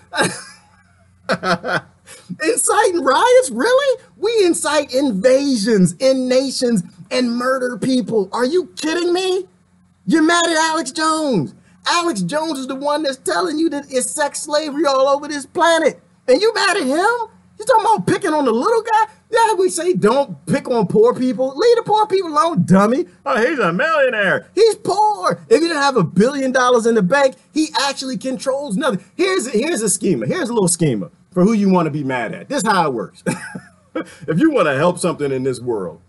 Inciting riots? Really? We incite invasions in nations and murder people. Are you kidding me? You're mad at Alex Jones. Alex Jones is the one that's telling you that it's sex slavery all over this planet. And you mad at him? You talking about picking on the little guy? Yeah, we say don't pick on poor people. Leave the poor people alone, dummy. Oh, he's a millionaire. He's poor. If he didn't have $1 billion in the bank, he actually controls nothing. Here's a schema. Here's a little schema for who you want to be mad at. This is how it works. If you want to help something in this world,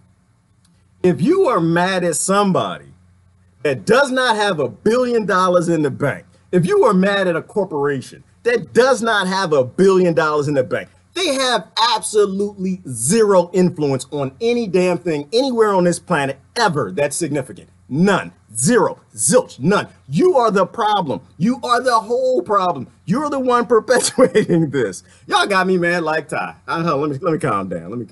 if you are mad at somebody that does not have $1 billion in the bank, if you are mad at a corporation that does not have $1 billion in the bank, they have absolutely zero influence on any damn thing anywhere on this planet ever that's significant. None. Zero. Zilch. None. You are the problem. You are the whole problem. You're the one perpetuating this. Y'all got me mad like Ty. Let me calm down. Let me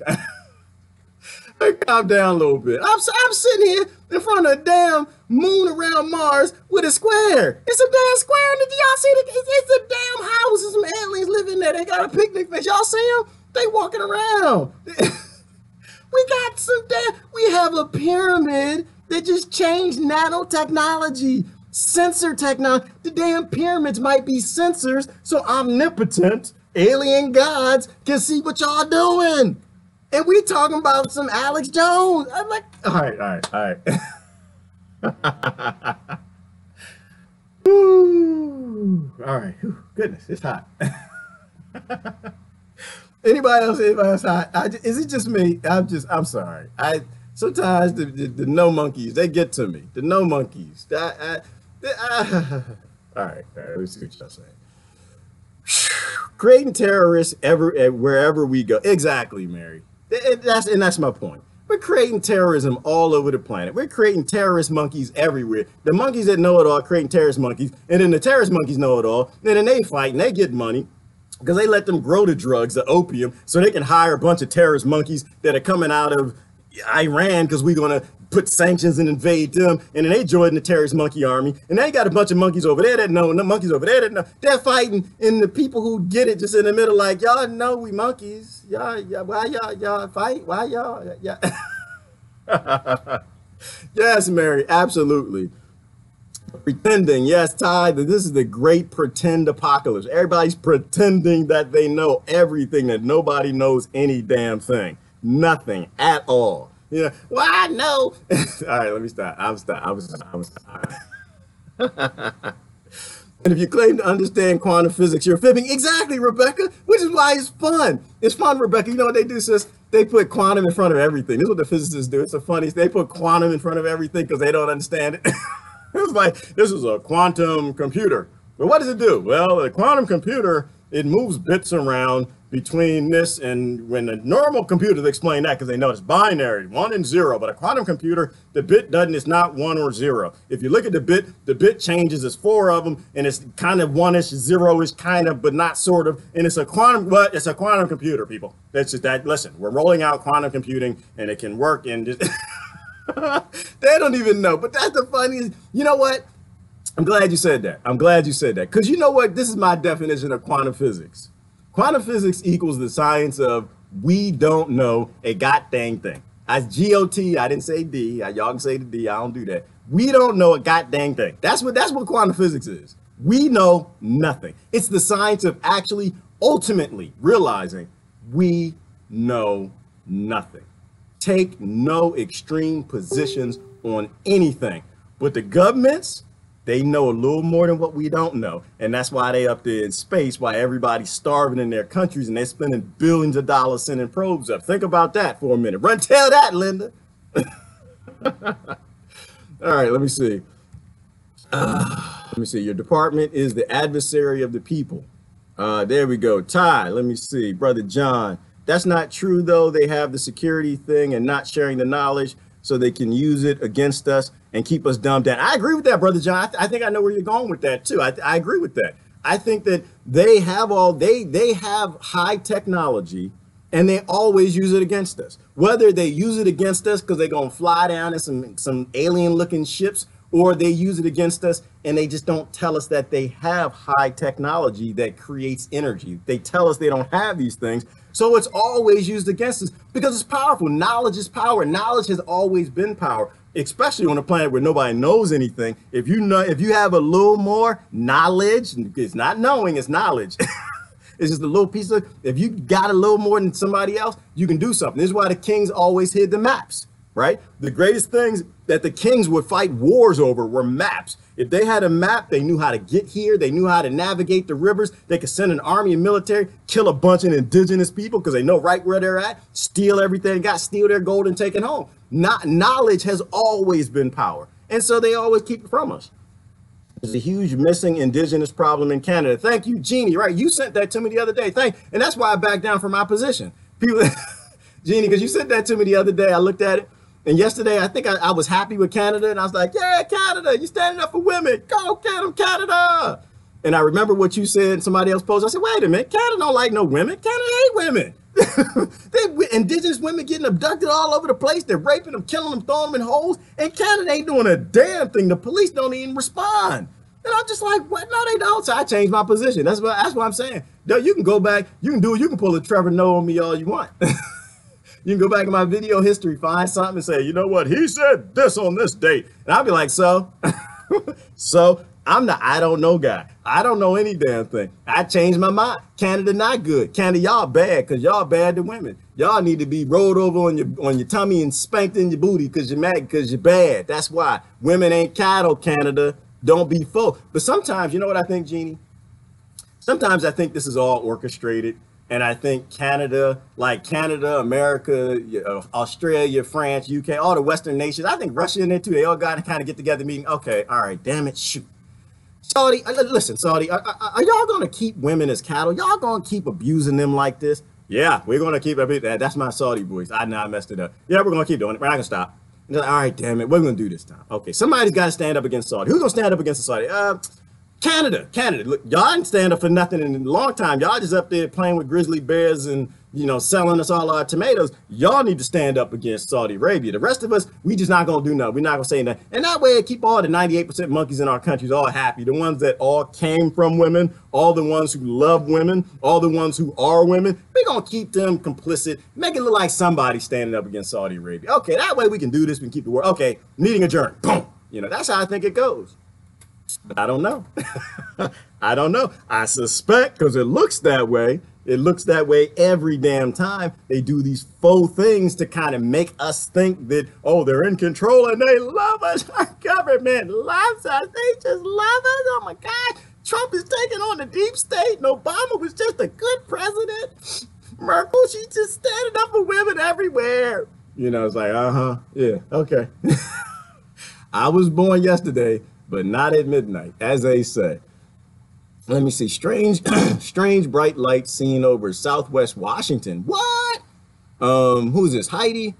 calm down a little bit. I'm sitting here in front of a damn moon around Mars with a square. It's a damn square. Did y'all see it? It's a damn house. There's some aliens living there. They got a picnic fish. Y'all see them? They walking around. We have a pyramid that just changed nanotechnology, sensor technology. The damn pyramids might be sensors, so omnipotent alien gods can see what y'all doing. And we talking about some Alex Jones. I'm like, all right. Ooh, all right. Ooh, goodness, it's hot. Anybody else hot? Is it just me? I'm sorry. Sometimes the no monkeys, they get to me. The no monkeys. All right. Let's see what y'all saying. Creating terrorists wherever we go. Exactly, Mary. That's my point. We're creating terrorism all over the planet. We're creating terrorist monkeys everywhere. The monkeys that know it all creating terrorist monkeys, and then the terrorist monkeys know it all, and then they fight and they get money because they let them grow the drugs, the opium, so they can hire a bunch of terrorist monkeys that are coming out of Iran because we're going to put sanctions and invade them, and then they join the terrorist monkey army, and they got a bunch of monkeys over there that know, and the monkeys over there that know. They're fighting, and the people who get it just in the middle like, y'all know we monkeys. Why y'all fight? Why y'all? Yeah. Yes, Mary, absolutely. Pretending, yes, Ty, that this is the great pretend apocalypse. Everybody's pretending that they know everything, that nobody knows any damn thing. Nothing at all. You know, well, I know. All right, let me stop. I was And if you claim to understand quantum physics, you're fibbing. Exactly, Rebecca, which is why it's fun. It's fun, Rebecca. You know what they do, sis? They put quantum in front of everything. This is what the physicists do. It's the funniest. They put quantum in front of everything because they don't understand it. It's like, this is a quantum computer. But what does it do? Well, a quantum computer, it moves bits around between this and when a normal computer, they explain that because they know it's binary, 1 and 0. But a quantum computer, the bit doesn't, it's not 1 or 0. If you look at the bit changes, there's 4 of them, and it's kind of 1-ish, 0-ish, kind of, but not sort of. And it's a quantum, but it's a quantum computer, people. That's just that. Listen, we're rolling out quantum computing, and it can work in just. They don't even know, but that's the funniest. You know what? I'm glad you said that. I'm glad you said that. Because you know what? This is my definition of quantum physics. Quantum physics equals the science of we don't know a goddamn thing. As G-O-T, I didn't say D. Y'all can say the D. I don't do that. We don't know a goddamn thing. That's what quantum physics is. We know nothing. It's the science of actually ultimately realizing we know nothing. Take no extreme positions on anything. But the governments, they know a little more than what we don't know. And that's why they up there in space, why everybody's starving in their countries and they're spending billions of dollars sending probes up. Think about that for a minute. Run, tell that, Linda. All right, let me see. Your department is the adversary of the people. There we go. Ty, let me see. Brother John. That's not true, though. They have the security thing and not sharing the knowledge so they can use it against us and keep us dumbed down. I agree with that, Brother John. I think I know where you're going with that, too. I agree with that. I think that they have they have high technology and they always use it against us. Whether they use it against us because they're going to fly down in some alien looking ships, or they use it against us and they just don't tell us that they have high technology that creates energy. They tell us they don't have these things. So it's always used against us because it's powerful. Knowledge is power. Knowledge has always been power, especially on a planet where nobody knows anything. If you have a little more knowledge, it's not knowing, it's knowledge. It's just a little piece of, if you got a little more than somebody else, you can do something. This is why the kings always hid the maps, right? The greatest things that the kings would fight wars over were maps. If they had a map, they knew how to get here. They knew how to navigate the rivers. They could send an army and military, kill a bunch of indigenous people because they know right where they're at, steal everything, steal their gold and take it home. Knowledge has always been power. And so they always keep it from us. There's a huge missing indigenous problem in Canada. Thank you, Jeannie, right? You sent that to me the other day. And that's why I backed down from my position. People, Jeannie, because you sent that to me the other day. I looked at it. And yesterday, I think I was happy with Canada. And I was like, yeah, Canada, you're standing up for women. Go get them, Canada. And I remember what you said, somebody else posted. I said, wait a minute, Canada don't like no women. Canada hate women. Indigenous women getting abducted all over the place. They're raping them, killing them, throwing them in holes. And Canada ain't doing a damn thing. The police don't even respond. And I'm just like, what? No, they don't. So I changed my position. That's what I'm saying. You can go back. You can pull a Trevor Noah on me all you want. You can go back in my video history, find something and say, you know what? He said this on this date. And I'll be like, so? So I'm the I don't know guy. I don't know any damn thing. I changed my mind. Canada not good. Canada, y'all bad because y'all bad to women. Y'all need to be rolled over on your tummy and spanked in your booty because you're mad, because you're bad. That's why. Women ain't cattle, Canada. Don't be full. But sometimes, you know what I think, Jeannie? Sometimes I think this is all orchestrated. And I think Canada, America, Australia, France, UK, all the Western nations, I think Russia in there too, they all got to kind of get together meeting. Okay, all right, damn it, shoot. Saudi, listen, Saudi, are y'all going to keep women as cattle? Y'all going to keep abusing them like this? Yeah, we're going to keep that. That's my Saudi voice. I know I messed it up. Yeah, we're going to keep doing it. We're not going to stop. All right, damn it, what are we going to do this time? Okay, somebody's got to stand up against Saudi. Who's going to stand up against the Saudi? Canada. Look, y'all didn't stand up for nothing in a long time. Y'all just up there playing with grizzly bears and, selling us all our tomatoes. Y'all need to stand up against Saudi Arabia. The rest of us, we just not going to do nothing. We're not going to say nothing. And that way, keep all the 98% monkeys in our countries all happy. The ones that all came from women, all the ones who love women, all the ones who are women. We're going to keep them complicit. Make it look like somebody standing up against Saudi Arabia. Okay, that way we can do this. We can keep the world. Okay, meeting adjourned. Boom. That's how I think it goes. But I don't know. I don't know. I suspect, because it looks that way. It looks that way every damn time. They do these faux things to kind of make us think that, oh, they're in control and they love us. Our government loves us. They just love us. Oh my God. Trump is taking on the deep state, and Obama was just a good president. Merkel, she's just standing up for women everywhere. You know, it's like, yeah, okay. I was born yesterday, but not at midnight, as they say. Let me see. Strange, strange bright light seen over Southwest Washington. What? Who's this? Heidi?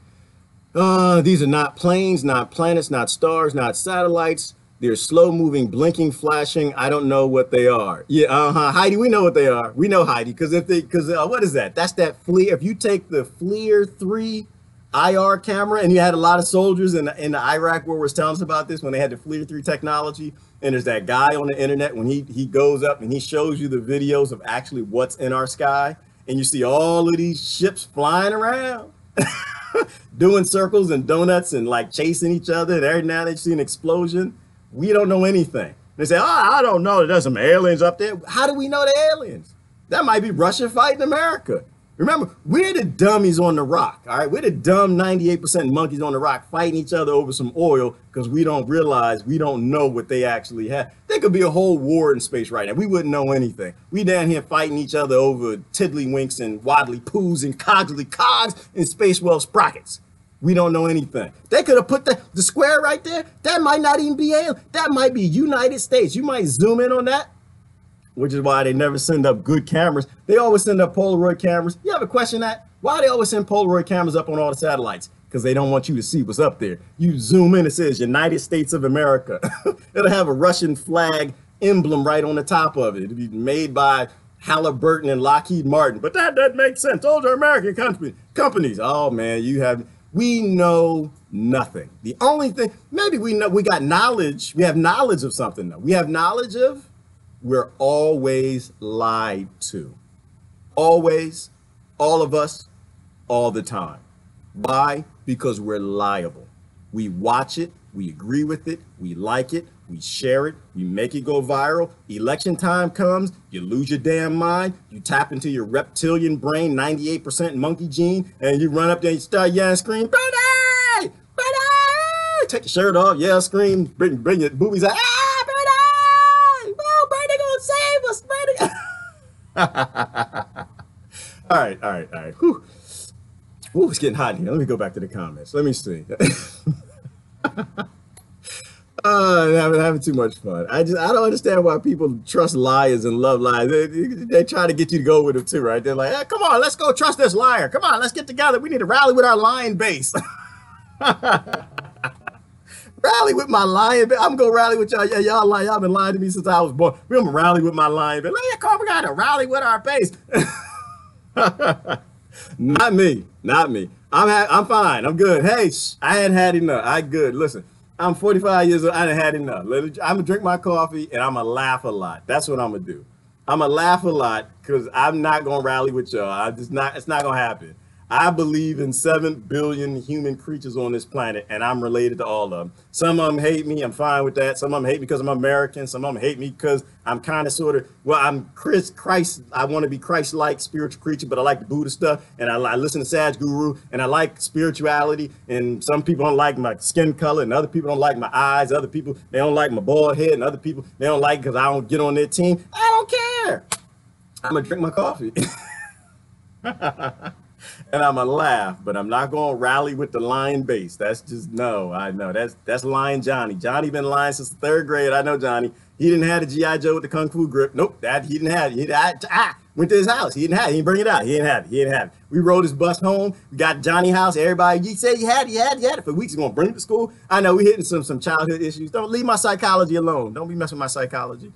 These are not planes, not planets, not stars, not satellites. They're slow moving, blinking, flashing. I don't know what they are. Yeah, Heidi, we know what they are. We know Heidi, because what is that? That's that FLIR. If you take the FLIR 3 IR camera, and you had a lot of soldiers in the Iraq war was telling us about this when they had the FLIR 3 technology, and there's that guy on the internet when he goes up and he shows you the videos of actually what's in our sky, and you see all of these ships flying around doing circles and donuts and like chasing each other, and every now and then you see an explosion. We don't know anything. They say, oh, I don't know. There's some aliens up there. How do we know they're aliens? That might be Russia fighting America. Remember, we're the dummies on the rock, all right? We're the dumb 98% monkeys on the rock fighting each other over some oil because we don't realize, we don't know what they actually have. There could be a whole war in space right now. We wouldn't know anything. We down here fighting each other over tiddlywinks and waddly poos and cogsly cogs and space well sprockets. We don't know anything. They could have put the square right there. That might not even be alien. That might be United States. You might zoom in on that, which is why they never send up good cameras. They always send up Polaroid cameras. You ever question that? Why they always send Polaroid cameras up on all the satellites? Because they don't want you to see what's up there. You zoom in, it says United States of America. It'll have a Russian flag emblem right on the top of it. It'll be made by Halliburton and Lockheed Martin. But that doesn't make sense. Those are American companies. Oh man, we know nothing. The only thing, maybe we got knowledge. We have knowledge of something though. We have knowledge of, we're always lied to. Always, all of us, all the time. Why? Because we're liable. We watch it, we agree with it, we like it, we share it, we make it go viral. Election time comes, you lose your damn mind, you tap into your reptilian brain, 98% monkey gene, and you run up there and you start yelling and scream, Bernie! Bernie! Take your shirt off, yell, scream, bring your boobies out, ah, Bernie! Oh, Bernie gonna save us, Bernie! All right. Whew. Ooh, it's getting hot in here. Let me go back to the comments. Let me see. Having too much fun. I don't understand why people trust liars and love liars. They try to get you to go with them too, right? They're like, hey, come on, let's go trust this liar. Come on, let's get together. We need to rally with our lying base. Rally with my lying base. I'm gonna rally with y'all. Yeah, y'all lie. Y'all been lying to me since I was born. We're gonna rally with my lying base. We gotta rally with our base. Not me. I'm fine. I'm good. Hey, I hadn't had enough. I good. Listen. I'm 45 years old. I done had enough. I'm gonna drink my coffee and I'm gonna laugh a lot. That's what I'm gonna do. I'm gonna laugh a lot because I'm not gonna rally with y'all. It's not gonna happen. I believe in 7 billion human creatures on this planet, and I'm related to all of them. Some of them hate me. I'm fine with that. Some of them hate me because I'm American. Some of them hate me because I'm kind of sort of, well, I'm Christ. I want to be Christ-like spiritual creature, but I like the Buddha stuff, and I listen to Sadhguru, and I like spirituality, and some people don't like my skin color, and other people don't like my eyes. Other people, they don't like my bald head, and other people, they don't like because I don't get on their team. I don't care. I'm going to drink my coffee. And I'm gonna laugh, but I'm not gonna rally with the lying base. That's just, no, I know. That's lying Johnny. Johnny been lying since the 3rd grade. I know Johnny. He didn't have the G.I. Joe with the Kung Fu grip. Nope, he didn't have it. Went to his house. He didn't have it. He didn't bring it out. He didn't have it. We rode his bus home. We got Johnny house. Everybody, he said he had it for weeks. He's gonna bring it to school. I know we hitting some childhood issues. Don't leave my psychology alone. Don't be messing with my psychology.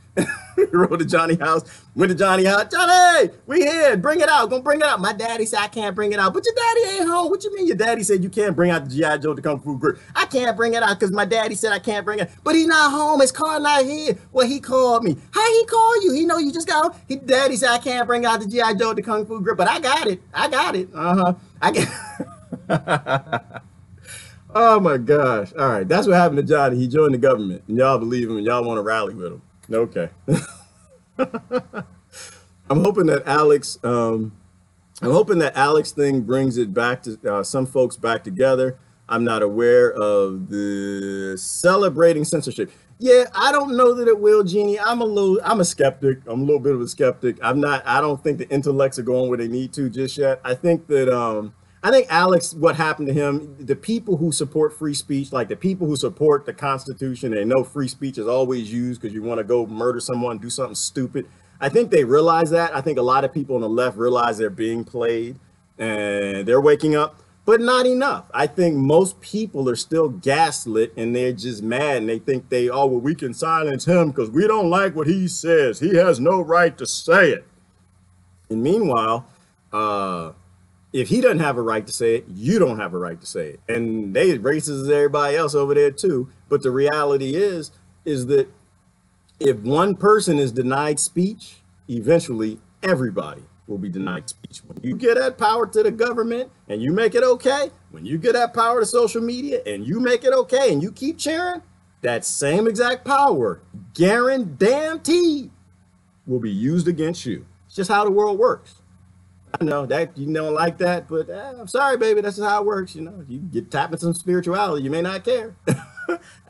We rode to Johnny house. Went to Johnny house. Johnny, we here. Bring it out. Gonna bring it out. My daddy said I can't bring it out. But your daddy ain't home. What you mean your daddy said you can't bring out the G.I. Joe, the Kung Fu grip? I can't bring it out because my daddy said I can't bring it. But he's not home. His car not here. Well, he called me. How he call you? He know you just got home. Daddy said I can't bring out the G.I. Joe, the Kung Fu grip, but I got it. I got it. I got Oh my gosh. All right. That's what happened to Johnny. He joined the government and y'all believe him and y'all want to rally with him. Okay. I'm hoping that I'm hoping that Alex thing brings it back to some folks back together. I'm not aware of the celebrating censorship. Yeah, I don't know that it will, Jeannie. I'm a skeptic. I'm a little bit of a skeptic. I don't think the intellects are going where they need to just yet. I think Alex, what happened to him, the people who support free speech, like the people who support the Constitution, and know free speech is always used because you want to go murder someone, do something stupid. I think they realize that. I think a lot of people on the left realize they're being played and they're waking up, but not enough. I think most people are still gaslit and they're just mad and they think oh, well, we can silence him because we don't like what he says. He has no right to say it. And meanwhile, if he doesn't have a right to say it, you don't have a right to say it. And they as racist as everybody else over there too. But the reality is that if one person is denied speech, eventually everybody will be denied speech. When you get that power to the government and you make it okay, when you get that power to social media and you make it okay and you keep cheering, that same exact power, guaranteed, will be used against you. It's just how the world works. I know that you don't like that, but I'm sorry, baby. That's just how it works. You know, you get tapping some spirituality, you may not care.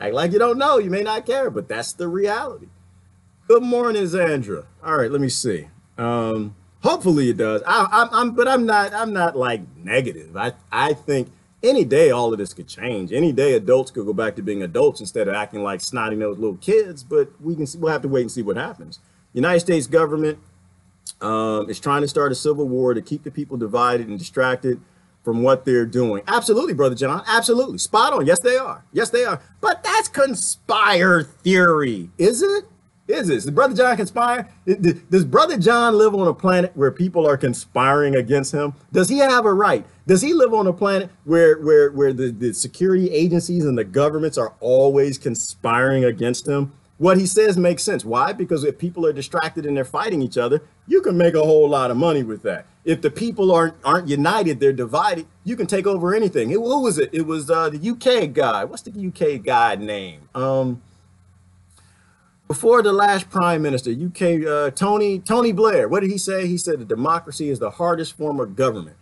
Act like you don't know, you may not care, but that's the reality. Good morning, Zandra. All right, let me see. Hopefully it does. I'm not like negative. I think any day all of this could change. Any day adults could go back to being adults instead of acting like snotty-nosed little kids. But we'll have to wait and see what happens. United States government is trying to start a civil war to keep the people divided and distracted from what they're doing. Absolutely, Brother John. Absolutely. Spot on. Yes, they are. Yes, they are. But that's conspire theory, is it? Is it? Does Brother John conspire? Does Brother John live on a planet where people are conspiring against him? Does he have a right? Does he live on a planet where the security agencies and the governments are always conspiring against him? What he says makes sense. Why? Because if people are distracted and they're fighting each other, you can make a whole lot of money with that. If the people aren't united, they're divided, you can take over anything. Who was it? It was the UK guy. What's the UK guy name? Before the last prime minister, UK, Tony Blair. What did he say? He said that democracy is the hardest form of government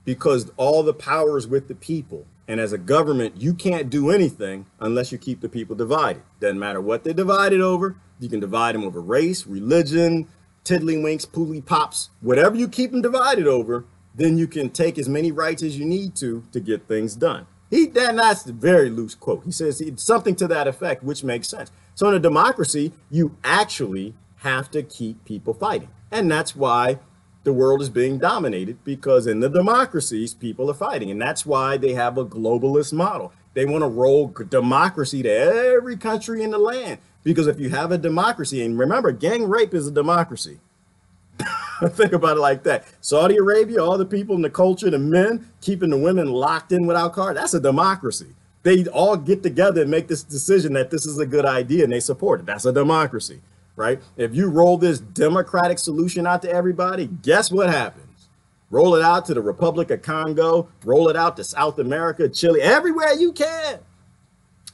because all the power is with the people. And as a government, you can't do anything unless you keep the people divided. Doesn't matter what they're divided over. You can divide them over race, religion, tiddlywinks, pooly pops, whatever you keep them divided over, then you can take as many rights as you need to get things done. That's a very loose quote. He says something to that effect, which makes sense. So in a democracy, you actually have to keep people fighting. And that's why the world is being dominated, because in the democracies, people are fighting. And that's why they have a globalist model. They want to roll democracy to every country in the land. Because if you have a democracy, and remember, gang rape is a democracy. Think about it like that. Saudi Arabia, all the people in the culture, the men keeping the women locked in without cars, that's a democracy. They all get together and make this decision that this is a good idea and they support it. That's a democracy, right? If you roll this democratic solution out to everybody, guess what happens? Roll it out to the Republic of Congo, roll it out to South America, Chile, everywhere you can.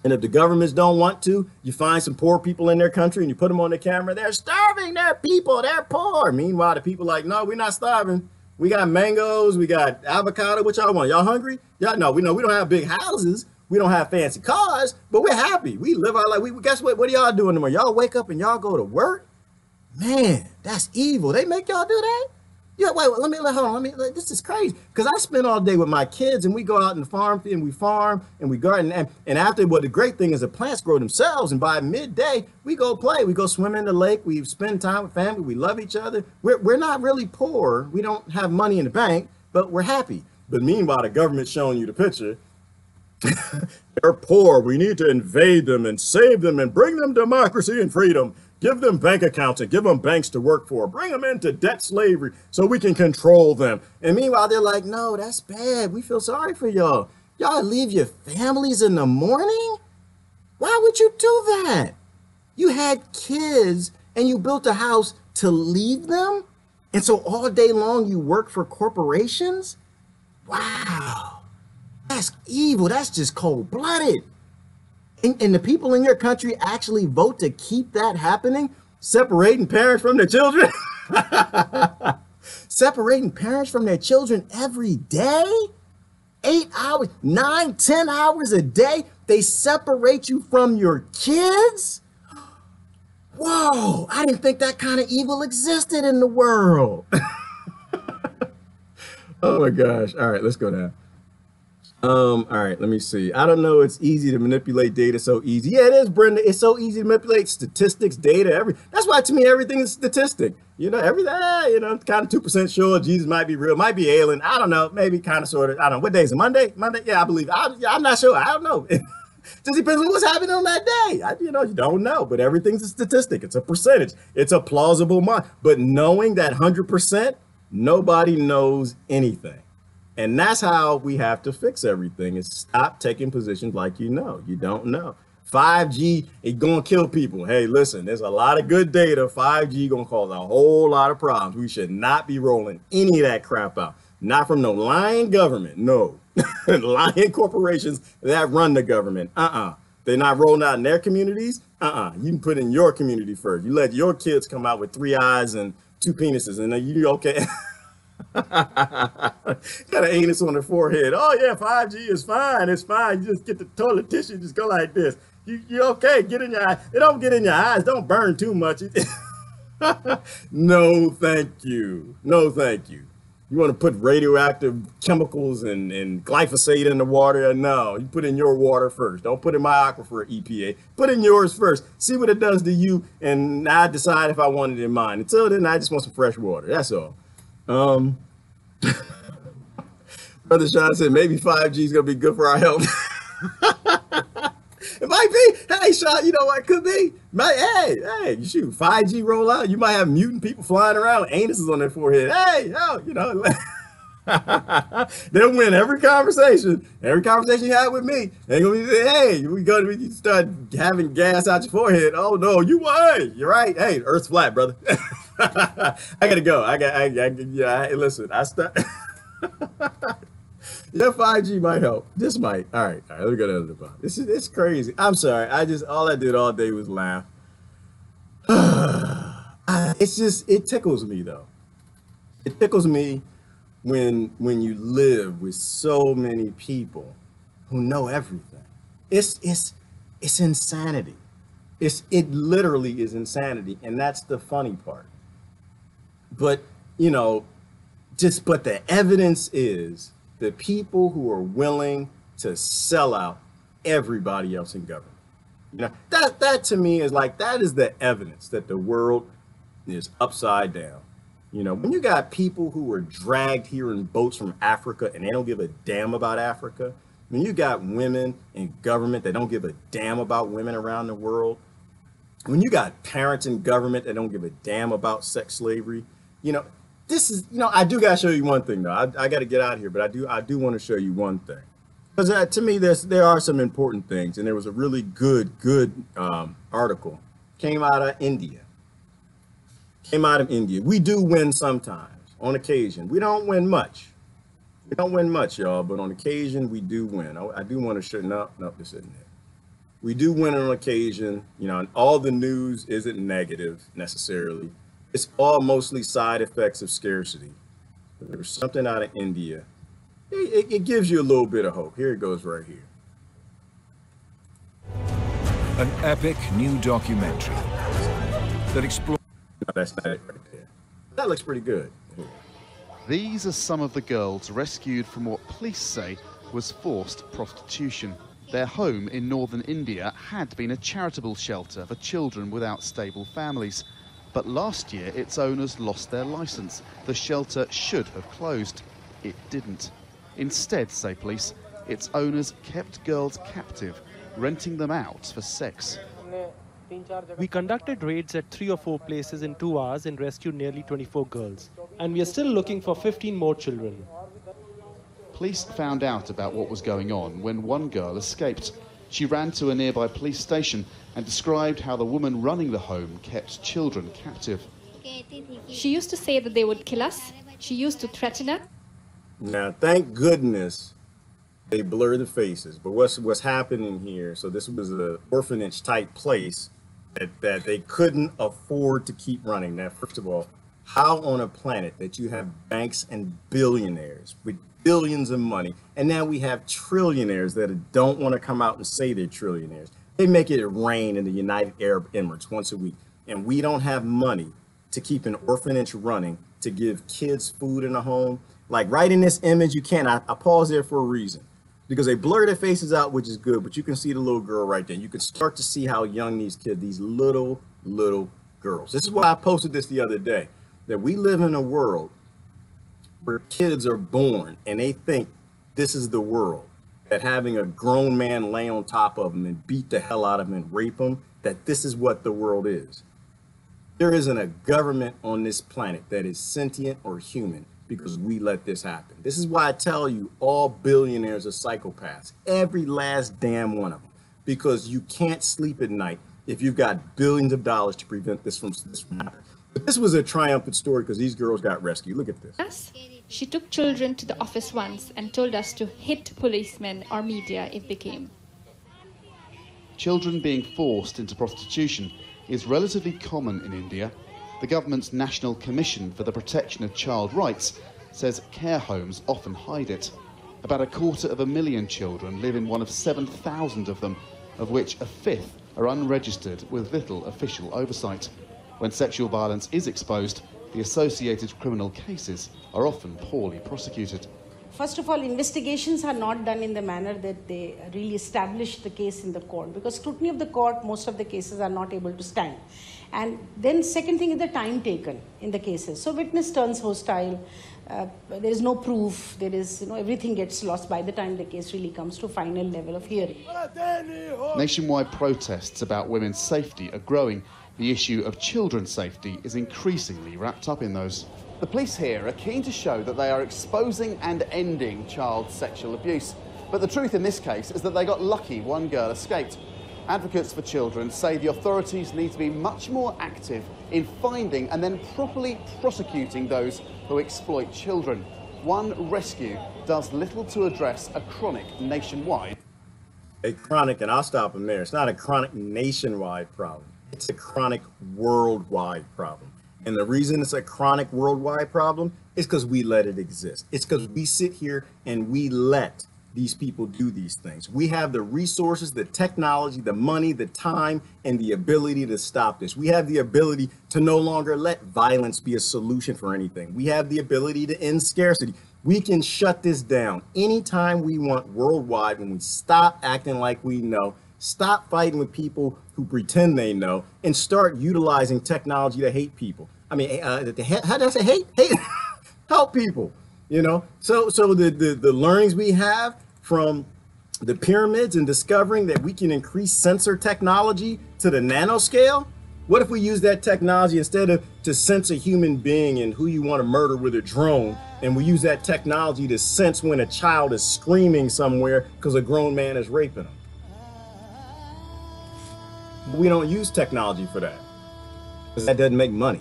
And if the governments don't want to, you find some poor people in their country and you put them on the camera. They're starving, they're people, they're poor. Meanwhile, the people are like, no, we're not starving. We got mangoes, we got avocado. What y'all want? Y'all hungry? Y'all know we don't have big houses. We don't have fancy cars, but we're happy. We live our life. Guess what? What are y'all doing tomorrow? Y'all wake up and y'all go to work? Man, that's evil. They make y'all do that? Yeah, wait, hold on. This is crazy. Because I spend all day with my kids and we go out in the farm and we farm and we garden. And after, the great thing is the plants grow themselves. And by midday, we go play. We go swim in the lake. We spend time with family. We love each other. We're not really poor. We don't have money in the bank, but we're happy. But meanwhile, the government's showing you the picture. They're poor. We need to invade them and save them and bring them democracy and freedom. Give them bank accounts and give them banks to work for. Bring them into debt slavery so we can control them. And meanwhile, they're like, no, that's bad. We feel sorry for y'all. Y'all leave your families in the morning? Why would you do that? You had kids and you built a house to leave them? And so all day long you work for corporations? Wow. That's evil. That's just cold-blooded. And the people in your country actually vote to keep that happening? Separating parents from their children? Separating parents from their children every day? 8 hours, 9, 10 hours a day? They separate you from your kids? Whoa, I didn't think that kind of evil existed in the world. Oh my gosh. All right, let's go down. All right, let me see. I don't know. It's easy to manipulate data so easy. Yeah, it is, Brenda. It's so easy to manipulate statistics, data, that's why to me everything is statistic. You know, everything, kind of 2% sure Jesus might be real, might be alien. I don't know, maybe kind of sort of. I don't know. What day is it? Monday? Monday? Yeah, I believe. I'm not sure. I don't know. Just depends on what's happening on that day. You don't know, but everything's a statistic. It's a percentage. It's a plausible mind. But knowing that 100%, nobody knows anything. And that's how we have to fix everything, is stop taking positions like you don't know. 5G is going to kill people. Hey, listen, there's a lot of good data. 5G going to cause a whole lot of problems. We should not be rolling any of that crap out. Not from no lying government, no. Lying corporations that run the government, They're not rolling out in their communities, You can put in your community first. You let your kids come out with 3 eyes and 2 penises, and then you okay. Got an anus on their forehead. Oh yeah, 5G is fine. It's fine. You just get the toilet tissue, just go like this. You okay? Get in your eye. It don't get in your eyes. Don't burn too much. No, thank you. No, thank you. You want to put radioactive chemicals and glyphosate in the water? No, you put in your water first. Don't put in my aquifer, EPA. Put in yours first. See what it does to you, and I decide if I want it in mine. Until then, I just want some fresh water. That's all. Brother Sean said maybe 5G is gonna be good for our health. It might be. Hey, Sean, you know what it could be? Hey, shoot, 5G roll out. You might have mutant people flying around with anuses on their forehead. Hey, they'll win every conversation. Every conversation you have with me, they're gonna be, hey, you start having gas out your forehead. Oh no, you're right. Hey, Earth's flat, brother. I gotta go. Listen, yeah, 5G might help. This might. All right, let me go to the other part. It's crazy. I'm sorry. All I did all day was laugh. It tickles me though. It tickles me when you live with so many people who know everything. It's insanity. It literally is insanity, and that's the funny part. But but the evidence is the people who are willing to sell out everybody else in government. That to me is that is the evidence that the world is upside down. When you got people who were dragged here in boats from Africa and they don't give a damn about Africa, when you got women in government that don't give a damn about women around the world, when you got parents in government that don't give a damn about sex slavery, this is, I do got to show you one thing though. I got to get out of here, but I do want to show you one thing. Because to me, there are some important things. And there was a really good article came out of India. We do win sometimes, on occasion. We don't win much. Y'all, but on occasion we do win. I do want to show, no, this isn't it. We do win on occasion, and all the news isn't negative necessarily. It's all mostly side effects of scarcity. But there's something out of India. It gives you a little bit of hope. Here it goes right here. An epic new documentary that explores... No, that's not it right there. That looks pretty good. These are some of the girls rescued from what police say was forced prostitution. Their home in northern India had been a charitable shelter for children without stable families. But last year, its owners lost their license. The shelter should have closed. It didn't. Instead, say police, its owners kept girls captive, renting them out for sex. We conducted raids at 3 or 4 places in 2 hours and rescued nearly 24 girls. And we are still looking for 15 more children. Police found out about what was going on when one girl escaped. She ran to a nearby police station and described how the woman running the home kept children captive. She used to say that they would kill us. She used to threaten us. Now, thank goodness They blur the faces. But what's happening here, so this was an orphanage type place that they couldn't afford to keep running. Now, first of all, how on a planet that you have banks and billionaires with billions of money, and now we have trillionaires that don't want to come out and say they're trillionaires. They make it rain in the United Arab Emirates once a week, and we don't have money to keep an orphanage running, to give kids food in a home. Like right in this image, you can't, I pause there for a reason, because they blur their faces out, which is good, but you can see the little girl right there. You can start to see how young these kids, these little girls. This is why I posted this the other day, that we live in a world where kids are born and they think this is the world, that having a grown man lay on top of them and beat the hell out of them and rape them, that this is what the world is. There isn't a government on this planet that is sentient or human because we let this happen. This is why I tell you all billionaires are psychopaths, every last damn one of them, because you can't sleep at night if you've got billions of dollars to prevent this from happening. But this was a triumphant story because these girls got rescued. Look at this. She took children to the office once and told us to hit policemen or media if they came. Children being forced into prostitution is relatively common in India. The government's National Commission for the Protection of Child Rights says care homes often hide it. About 250,000 children live in one of 7,000 of them, of which a fifth are unregistered with little official oversight. When sexual violence is exposed, the associated criminal cases are often poorly prosecuted. First of all, investigations are not done in the manner that they really establish the case in the court, because scrutiny of the court, most of the cases are not able to stand. And then second thing is the time taken in the cases. So witness turns hostile, there is no proof, there is, everything gets lost by the time the case really comes to final level of hearing. Nationwide protests about women's safety are growing. The issue of children's safety is increasingly wrapped up in those. The police here are keen to show that they are exposing and ending child sexual abuse. But the truth in this case is that they got lucky one girl escaped. Advocates for children say the authorities need to be much more active in finding and then properly prosecuting those who exploit children. One rescue does little to address a chronic nationwide. A chronic, and I'll stop them there, it's not a chronic nationwide problem. It's a chronic worldwide problem. And the reason it's a chronic worldwide problem is because we let it exist. It's because we sit here and we let these people do these things. We have the resources, the technology, the money, the time, and the ability to stop this. We have the ability to no longer let violence be a solution for anything. We have the ability to end scarcity. We can shut this down anytime we want worldwide when we stop acting like we know, stop fighting with people who pretend they know, and start utilizing technology to hate people. I mean, how did I say hate? Help people, So the learnings we have from the pyramids and discovering that we can increase sensor technology to the nanoscale. What if we use that technology instead of to sense a human being and who you want to murder with a drone, and we use that technology to sense when a child is screaming somewhere because a grown man is raping them? But we don't use technology for that because that doesn't make money.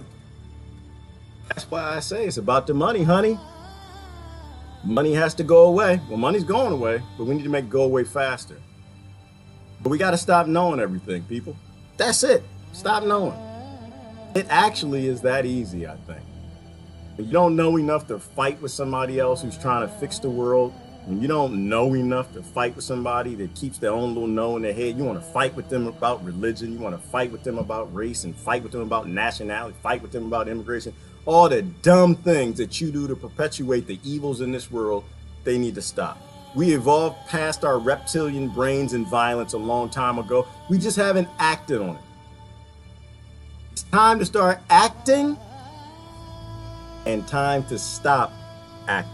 That's why I say it's about the money, honey. Money has to go away. Well, money's going away, but we need to make it go away faster. But we got to stop knowing everything, people. That's it. Stop knowing. It actually is that easy, I think. When you don't know enough to fight with somebody else who's trying to fix the world, when you don't know enough to fight with somebody that keeps their own little know in their head, you want to fight with them about religion, you want to fight with them about race, and fight with them about nationality, fight with them about immigration, all the dumb things that you do to perpetuate the evils in this world, they need to stop. We evolved past our reptilian brains and violence a long time ago. We just haven't acted on it. It's time to start acting and time to stop acting.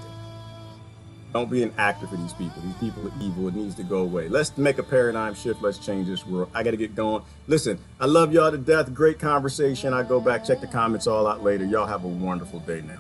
Don't be an actor for these people. These people are evil. It needs to go away. Let's make a paradigm shift. Let's change this world. I got to get going. Listen, I love y'all to death. Great conversation. I go back, check the comments all out later. Y'all have a wonderful day now.